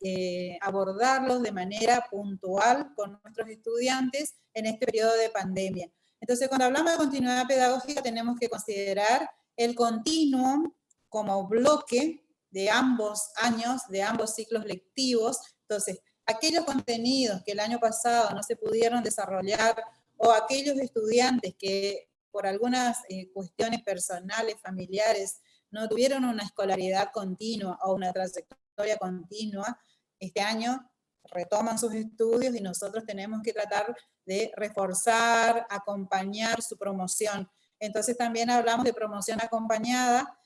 [SPEAKER 4] abordarlos de manera puntual con nuestros estudiantes en este periodo de pandemia. Entonces, cuando hablamos de continuidad pedagógica, tenemos que considerar el continuum como bloque de ambos años, de ambos ciclos lectivos. Entonces, aquellos contenidos que el año pasado no se pudieron desarrollar, o aquellos estudiantes que por algunas cuestiones personales, familiares, no tuvieron una escolaridad continua o una trayectoria continua, este año retoman sus estudios y nosotros tenemos que tratar de reforzar, acompañar su promoción. Entonces también hablamos de promoción acompañada,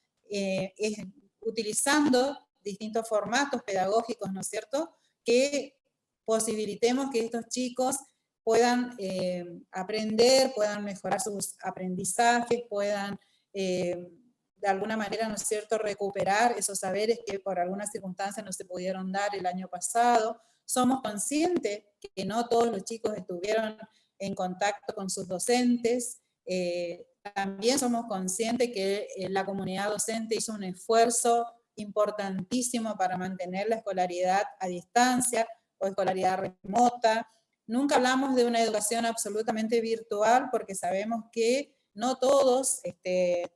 [SPEAKER 4] utilizando distintos formatos pedagógicos, ¿no es cierto?, que posibilitemos que estos chicos puedan aprender, puedan mejorar sus aprendizajes, puedan de alguna manera, ¿no es cierto?, recuperar esos saberes que por algunas circunstancias no se pudieron dar el año pasado. Somos conscientes que no todos los chicos estuvieron en contacto con sus docentes. También somos conscientes que la comunidad docente hizo un esfuerzo importantísimo para mantener la escolaridad a distancia o escolaridad remota. Nunca hablamos de una educación absolutamente virtual porque sabemos que no todos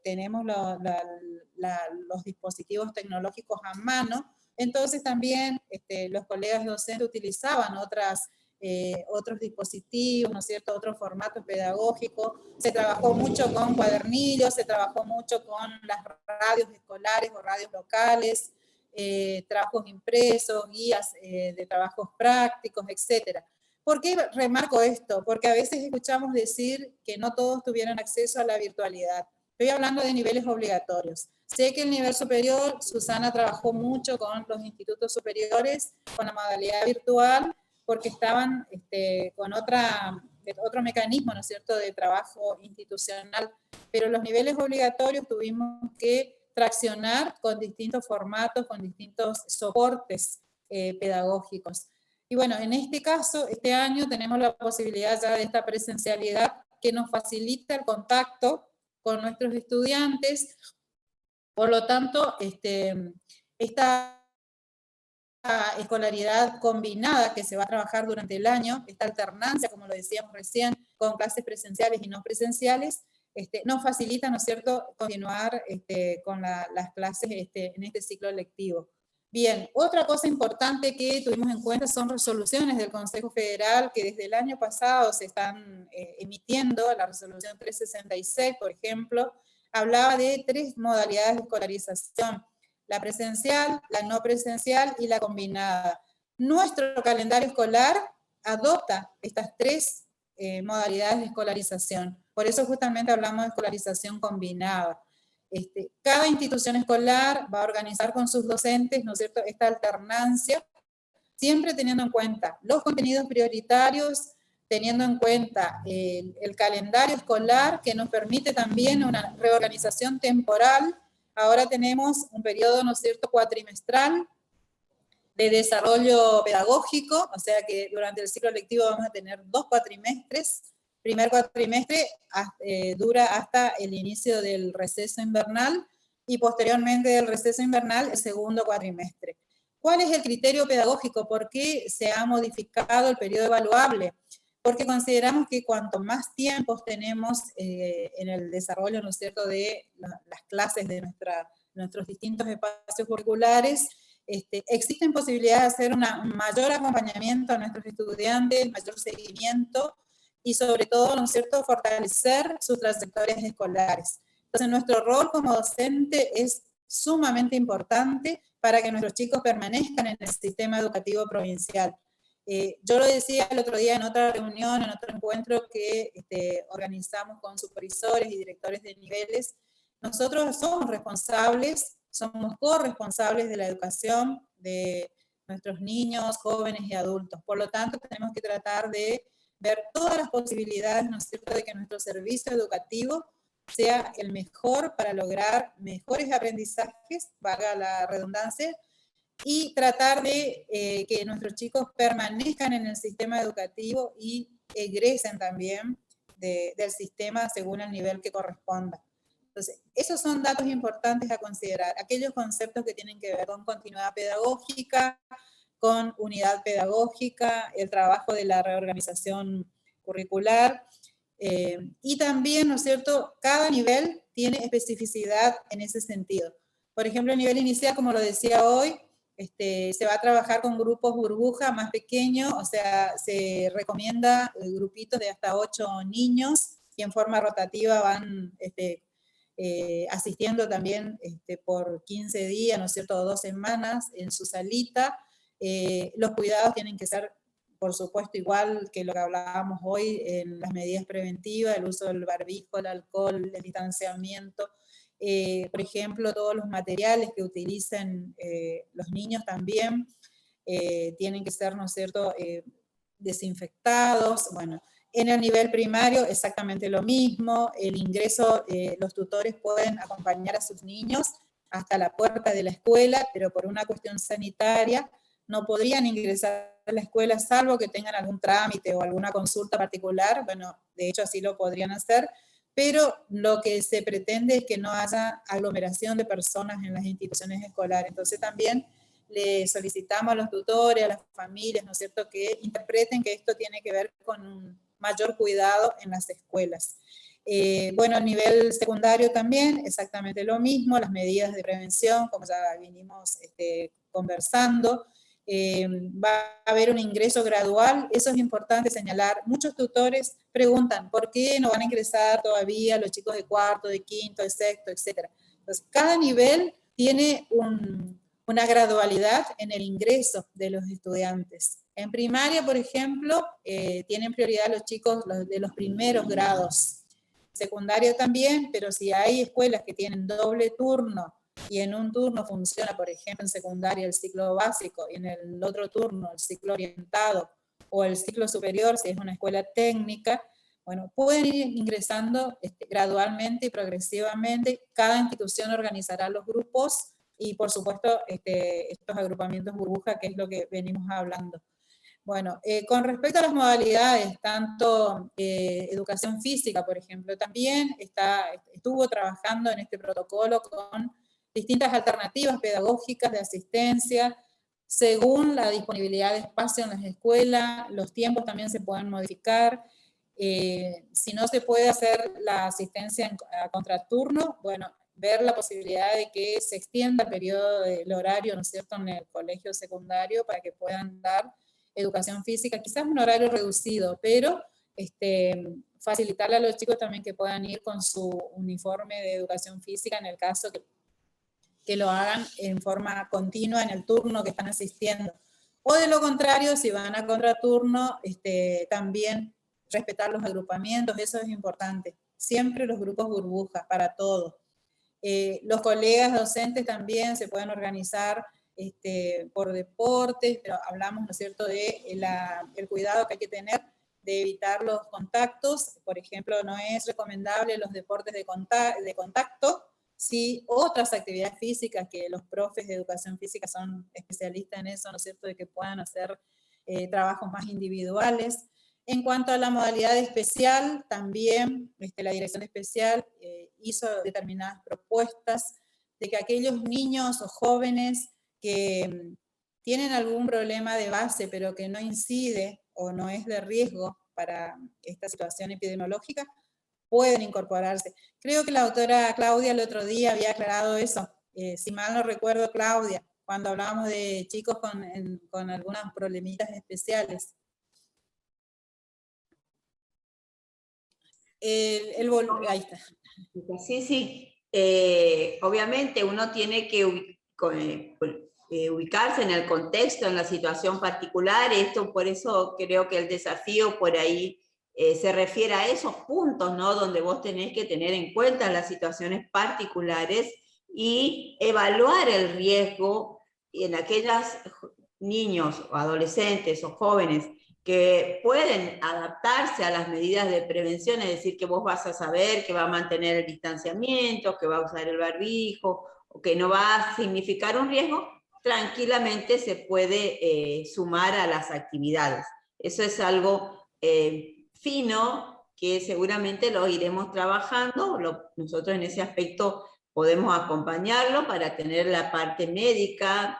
[SPEAKER 4] tenemos los dispositivos tecnológicos a mano. Entonces también los colegas docentes utilizaban otros dispositivos, ¿no es cierto?, otros formatos pedagógicos. Se trabajó mucho con cuadernillos, se trabajó mucho con las radios escolares o radios locales, trabajos impresos, guías de trabajos prácticos, etcétera. ¿Por qué remarco esto? Porque a veces escuchamos decir que no todos tuvieron acceso a la virtualidad, Estoy hablando de niveles obligatorios. Sé que el nivel superior, Susana trabajó mucho con los institutos superiores, con la modalidad virtual, porque estaban con otro mecanismo, ¿no es cierto?, de trabajo institucional, pero los niveles obligatorios tuvimos que traccionar con distintos formatos, con distintos soportes pedagógicos. Y bueno, en este caso, este año tenemos la posibilidad ya de esta presencialidad que nos facilita el contacto con nuestros estudiantes. Por lo tanto, esta escolaridad combinada que se va a trabajar durante el año, esta alternancia, como lo decíamos recién, con clases presenciales y no presenciales, nos facilita, ¿no es cierto?, continuar con las clases en este ciclo lectivo. Bien, otra cosa importante que tuvimos en cuenta son resoluciones del Consejo Federal que desde el año pasado se están emitiendo. La resolución 366, por ejemplo, hablaba de 3 modalidades de escolarización: la presencial, la no presencial y la combinada. Nuestro calendario escolar adopta estas 3 modalidades de escolarización. Por eso justamente hablamos de escolarización combinada. Cada institución escolar va a organizar con sus docentes, ¿no es cierto?, esta alternancia, siempre teniendo en cuenta los contenidos prioritarios, teniendo en cuenta el calendario escolar, que nos permite también una reorganización temporal. Ahora tenemos un periodo, ¿no es cierto?, cuatrimestral de desarrollo pedagógico, o sea que durante el ciclo lectivo vamos a tener 2 cuatrimestres. Primer cuatrimestre dura hasta el inicio del receso invernal y posteriormente del receso invernal el segundo cuatrimestre. ¿Cuál es el criterio pedagógico? ¿Por qué se ha modificado el periodo evaluable? Porque consideramos que cuanto más tiempos tenemos en el desarrollo, ¿no es cierto?, de las clases de nuestros distintos espacios curriculares, existen posibilidades de hacer un mayor acompañamiento a nuestros estudiantes, mayor seguimiento, y sobre todo, ¿no es cierto?, fortalecer sus trayectorias escolares. Entonces, nuestro rol como docente es sumamente importante para que nuestros chicos permanezcan en el sistema educativo provincial. Yo lo decía el otro día en otra reunión, en otro encuentro que organizamos con supervisores y directores de niveles. Nosotros somos responsables, somos corresponsables de la educación de nuestros niños, jóvenes y adultos. Por lo tanto, tenemos que tratar de ver todas las posibilidades, ¿no es cierto?, de que nuestro servicio educativo sea el mejor para lograr mejores aprendizajes, valga la redundancia, y tratar de que nuestros chicos permanezcan en el sistema educativo y egresen también del sistema según el nivel que corresponda. Entonces, esos son datos importantes a considerar, aquellos conceptos que tienen que ver con continuidad pedagógica, con unidad pedagógica, el trabajo de la reorganización curricular, y también, ¿no es cierto?, cada nivel tiene especificidad en ese sentido. Por ejemplo, el nivel inicial, como lo decía hoy, se va a trabajar con grupos burbuja más pequeños, o sea, se recomienda grupitos de hasta 8 niños, y en forma rotativa van asistiendo también por 15 días, ¿no es cierto?, o 2 semanas en su salita. Los cuidados tienen que ser, por supuesto, igual que lo que hablábamos hoy, en las medidas preventivas, el uso del barbijo, el alcohol, el distanciamiento. Por ejemplo, todos los materiales que utilicen los niños también tienen que ser, ¿no es cierto?, desinfectados. Bueno, en el nivel primario exactamente lo mismo, el ingreso, los tutores pueden acompañar a sus niños hasta la puerta de la escuela, pero por una cuestión sanitaria no podrían ingresar a la escuela salvo que tengan algún trámite o alguna consulta particular. Bueno, de hecho así lo podrían hacer, pero lo que se pretende es que no haya aglomeración de personas en las instituciones escolares. Entonces también le solicitamos a los tutores, a las familias, ¿no es cierto?, que interpreten que esto tiene que ver con un mayor cuidado en las escuelas. Bueno, a nivel secundario también, exactamente lo mismo, las medidas de prevención, como ya vinimos conversando. Va a haber un ingreso gradual, eso es importante señalar. Muchos tutores preguntan, ¿por qué no van a ingresar todavía los chicos de cuarto, de quinto, de sexto, etcétera? Entonces, cada nivel tiene una gradualidad en el ingreso de los estudiantes. En primaria, por ejemplo, tienen prioridad los chicos de los primeros grados. secundaria también, pero si hay escuelas que tienen doble turno y en un turno funciona, por ejemplo, en secundaria el ciclo básico y en el otro turno el ciclo orientado o el ciclo superior, si es una escuela técnica, bueno, pueden ir ingresando gradualmente y progresivamente. Cada institución organizará los grupos y, por supuesto, estos agrupamientos burbuja, que es lo que venimos hablando. Bueno, con respecto a las modalidades, tanto educación física, por ejemplo, también estuvo trabajando en este protocolo con distintas alternativas pedagógicas de asistencia, según la disponibilidad de espacio en las escuelas, los tiempos también se pueden modificar. Si no se puede hacer la asistencia a contraturno, bueno, ver la posibilidad de que se extienda el periodo del horario, ¿no es cierto?, en el colegio secundario para que puedan dar educación física, quizás un horario reducido, pero facilitarle a los chicos también que puedan ir con su uniforme de educación física en el caso que lo hagan en forma continua en el turno que están asistiendo. O de lo contrario, si van a contraturno, también respetar los agrupamientos, eso es importante. Siempre los grupos burbujas para todos. Los colegas docentes también se pueden organizar por deportes, pero hablamos, ¿no es cierto?, de el cuidado que hay que tener de evitar los contactos. Por ejemplo, no es recomendable los deportes de contacto, sí, otras actividades físicas que los profes de educación física son especialistas en eso, ¿no es cierto?, de que puedan hacer trabajos más individuales. En cuanto a la modalidad especial, también la dirección especial hizo determinadas propuestas de que aquellos niños o jóvenes que tienen algún problema de base, pero que no incide o no es de riesgo para esta situación epidemiológica, pueden incorporarse. Creo que la doctora Claudia el otro día había aclarado eso. Si mal no recuerdo, Claudia, cuando hablábamos de chicos con algunos problemitas especiales. Ahí está.
[SPEAKER 7] Sí, sí. Obviamente uno tiene que ubicarse en el contexto, en la situación particular. Esto, por eso creo que el desafío por ahí se refiere a esos puntos, ¿no?, donde vos tenés que tener en cuenta las situaciones particulares y evaluar el riesgo en aquellos niños o adolescentes o jóvenes que pueden adaptarse a las medidas de prevención, es decir, que vos vas a saber que va a mantener el distanciamiento, que va a usar el barbijo, o que no va a significar un riesgo, tranquilamente se puede sumar a las actividades. Eso es algo fino que seguramente lo iremos trabajando. Nosotros en ese aspecto podemos acompañarlo para tener la parte médica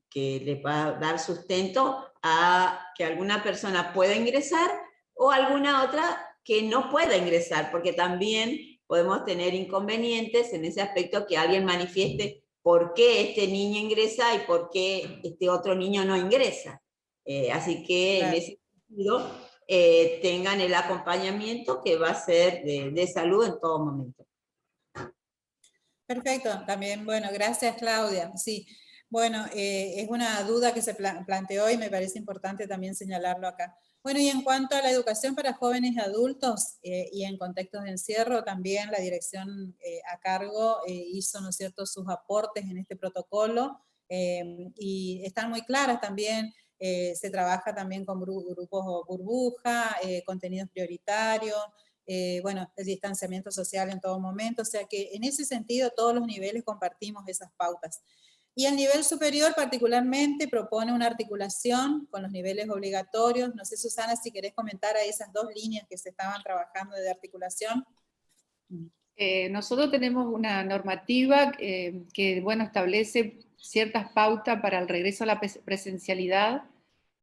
[SPEAKER 7] que le va a dar sustento a que alguna persona pueda ingresar o alguna otra que no pueda ingresar, porque también podemos tener inconvenientes en ese aspecto, que alguien manifieste por qué este niño ingresa y por qué este otro niño no ingresa. Así que claro, en ese sentido tengan el acompañamiento que va a ser de salud en todo momento.
[SPEAKER 4] Perfecto, también, bueno, gracias Claudia. Sí, bueno, es una duda que se planteó y me parece importante también señalarlo acá. Bueno, y en cuanto a la educación para jóvenes y adultos y en contextos de encierro, también la dirección a cargo hizo, ¿no es cierto?, sus aportes en este protocolo y están muy claras también. Se trabaja también con grupos burbuja, contenidos prioritarios, bueno, el distanciamiento social en todo momento, o sea que en ese sentido todos los niveles compartimos esas pautas. Y el nivel superior particularmente propone una articulación con los niveles obligatorios. No sé, Susana, si querés comentar a esas dos líneas que se estaban trabajando de articulación.
[SPEAKER 1] Nosotros tenemos una normativa que, bueno, establece ciertas pautas para el regreso a la presencialidad.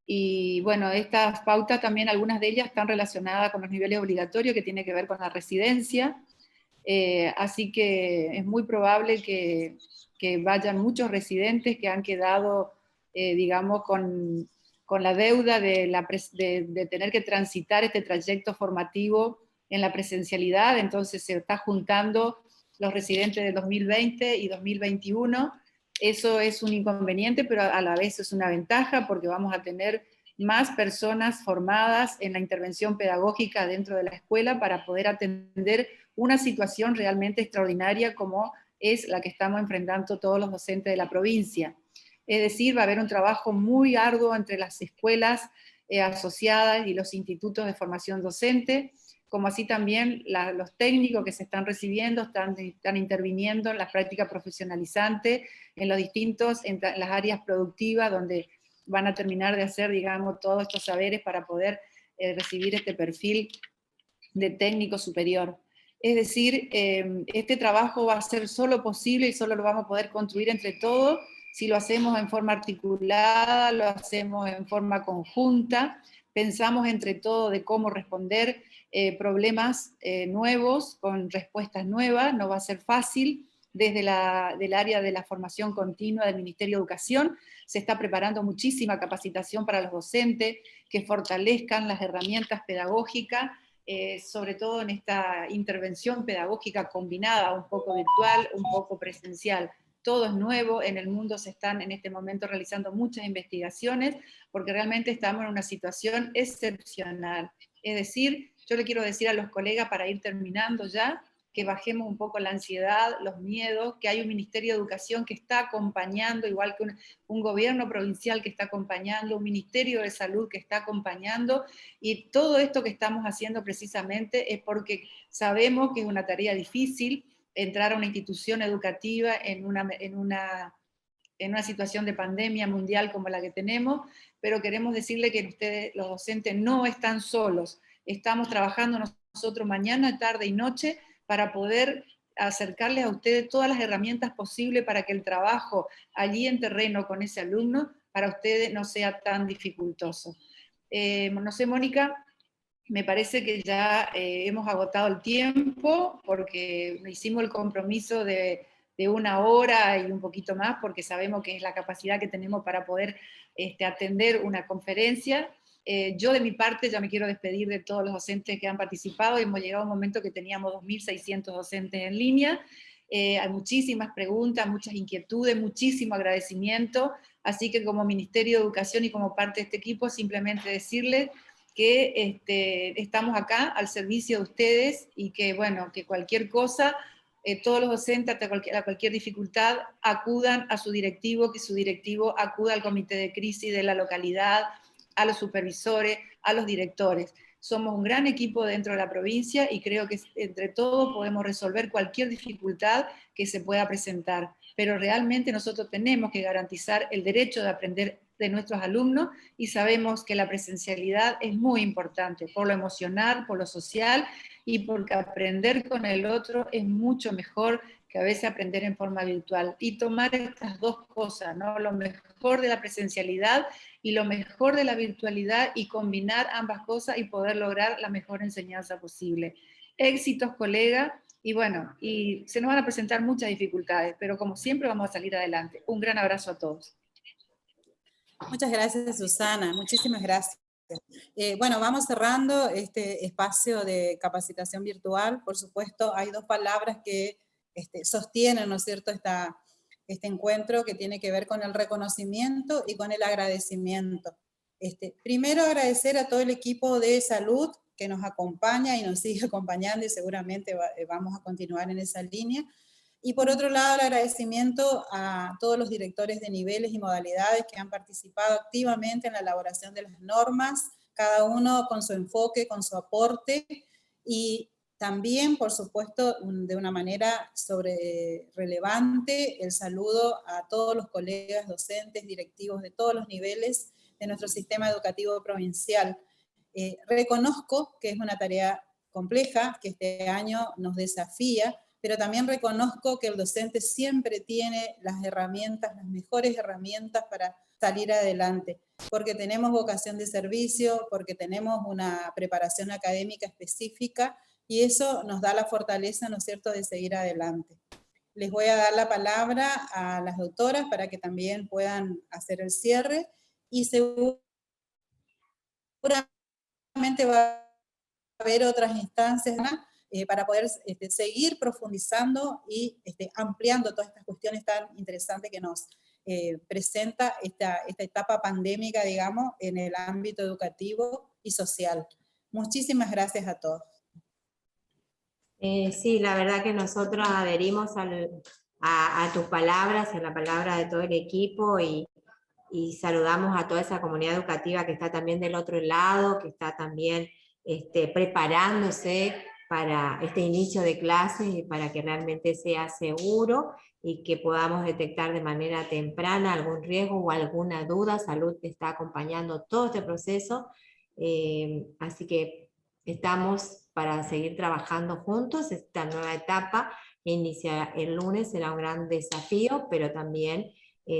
[SPEAKER 1] Y bueno, estas pautas también, algunas de ellas están relacionadas con los niveles obligatorios que tiene que ver con la residencia, así que es muy probable que vayan muchos residentes que han quedado, digamos, con la deuda de tener que transitar este trayecto formativo en la presencialidad. Entonces se está juntando los residentes de 2020 y 2021. Eso es un inconveniente, pero a la vez es una ventaja porque vamos a tener más personas formadas en la intervención pedagógica dentro de la escuela para poder atender una situación realmente extraordinaria como es la que estamos enfrentando todos los docentes de la provincia. Es decir, va a haber un trabajo muy arduo entre las escuelas asociadas y los institutos de formación docente, como así también los técnicos que se están recibiendo, están interviniendo en la práctica profesionalizante, en los distintos, en las áreas productivas, donde van a terminar de hacer, digamos, todos estos saberes para poder recibir este perfil de técnico superior. Es decir, este trabajo va a ser solo posible y solo lo vamos a poder construir entre todos si lo hacemos en forma articulada, lo hacemos en forma conjunta, pensamos entre todos de cómo responder problemas nuevos con respuestas nuevas. No va a ser fácil. Desde del área de la formación continua del Ministerio de Educación se está preparando muchísima capacitación para los docentes que fortalezcan las herramientas pedagógicas, sobre todo en esta intervención pedagógica combinada, un poco virtual, un poco presencial. Todo es nuevo, en el mundo se están en este momento realizando muchas investigaciones, porque realmente estamos en una situación excepcional. Es decir, yo le quiero decir a los colegas, para ir terminando ya, que bajemos un poco la ansiedad, los miedos, que hay un Ministerio de Educación que está acompañando, igual que un gobierno provincial que está acompañando, un Ministerio de Salud que está acompañando, y todo esto que estamos haciendo precisamente es porque sabemos que es una tarea difícil entrar a una institución educativa en una situación de pandemia mundial como la que tenemos, pero queremos decirle que ustedes, los docentes, no están solos. Estamos trabajando nosotros mañana, tarde y noche para poder acercarles a ustedes todas las herramientas posibles para que el trabajo allí en terreno con ese alumno para ustedes no sea tan dificultoso. No sé, Mónica, me parece que ya hemos agotado el tiempo porque hicimos el compromiso de 1 hora y un poquito más, porque sabemos que es la capacidad que tenemos para poder atender una conferencia. Yo de mi parte ya me quiero despedir de todos los docentes que han participado. Hemos llegado a un momento que teníamos 2.600 docentes en línea. Hay muchísimas preguntas, muchas inquietudes, muchísimo agradecimiento. Así que como Ministerio de Educación y como parte de este equipo, simplemente decirles que estamos acá al servicio de ustedes y que, bueno, que cualquier cosa, todos los docentes, a cualquier dificultad, acudan a su directivo, que su directivo acuda al comité de crisis de la localidad, a los supervisores, a los directores. Somos un gran equipo dentro de la provincia y creo que entre todos podemos resolver cualquier dificultad que se pueda presentar. Pero realmente nosotros tenemos que garantizar el derecho de aprender de nuestros alumnos y sabemos que la presencialidad es muy importante, por lo emocional, por lo social y porque aprender con el otro es mucho mejor que a veces aprender en forma virtual. Y tomar estas dos cosas, ¿no? Lo mejor de la presencialidad y lo mejor de la virtualidad y combinar ambas cosas y poder lograr la mejor enseñanza posible. Éxitos, colega, y bueno, y se nos van a presentar muchas dificultades, pero como siempre vamos a salir adelante. Un gran abrazo a todos.
[SPEAKER 4] Muchas gracias, Susana. Muchísimas gracias. Bueno, vamos cerrando este espacio de capacitación virtual. Por supuesto, hay dos palabras que sostienen, ¿no es cierto?, este encuentro, que tiene que ver con el reconocimiento y con el agradecimiento. Primero, agradecer a todo el equipo de salud que nos acompaña y nos sigue acompañando, y seguramente vamos a continuar en esa línea. Y por otro lado, el agradecimiento a todos los directores de niveles y modalidades que han participado activamente en la elaboración de las normas, cada uno con su enfoque, con su aporte, y también, por supuesto, de una manera relevante, el saludo a todos los colegas docentes, directivos de todos los niveles de nuestro sistema educativo provincial. Reconozco que es una tarea compleja, que este año nos desafía, pero también reconozco que el docente siempre tiene las herramientas, las mejores herramientas para salir adelante, porque tenemos vocación de servicio, porque tenemos una preparación académica específica, y eso nos da la fortaleza, ¿no es cierto?, de seguir adelante. Les voy a dar la palabra a las doctoras para que también puedan hacer el cierre, y seguramente va a haber otras instancias para poder seguir profundizando y ampliando todas estas cuestiones tan interesantes que nos presenta esta etapa pandémica, digamos, en el ámbito educativo y social. Muchísimas gracias a todos.
[SPEAKER 5] Sí, la verdad que nosotros adherimos a tus palabras, a la palabra de todo el equipo y saludamos a toda esa comunidad educativa que está también del otro lado, que está también preparándose para este inicio de clases y para que realmente sea seguro y que podamos detectar de manera temprana algún riesgo o alguna duda. Salud está acompañando todo este proceso, así que estamos para seguir trabajando juntos. Esta nueva etapa inicia el lunes, será un gran desafío, pero también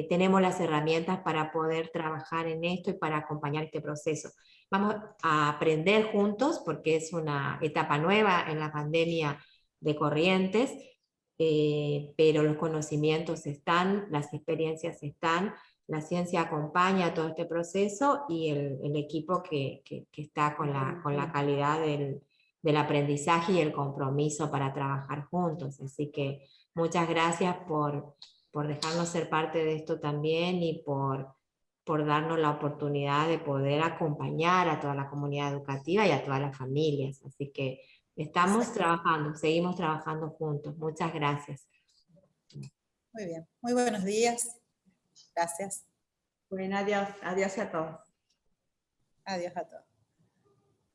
[SPEAKER 5] tenemos las herramientas para poder trabajar en esto y para acompañar este proceso. Vamos a aprender juntos porque es una etapa nueva en la pandemia de Corrientes, pero los conocimientos están, las experiencias están, la ciencia acompaña todo este proceso y el equipo que está con la calidad del aprendizaje y el compromiso para trabajar juntos. Así que muchas gracias por dejarnos ser parte de esto también y por darnos la oportunidad de poder acompañar a toda la comunidad educativa y a todas las familias. Así que estamos trabajando, seguimos trabajando juntos. Muchas gracias.
[SPEAKER 4] Muy bien, muy buenos días. Gracias.
[SPEAKER 7] Bueno, adiós a todos.
[SPEAKER 4] Adiós a todos.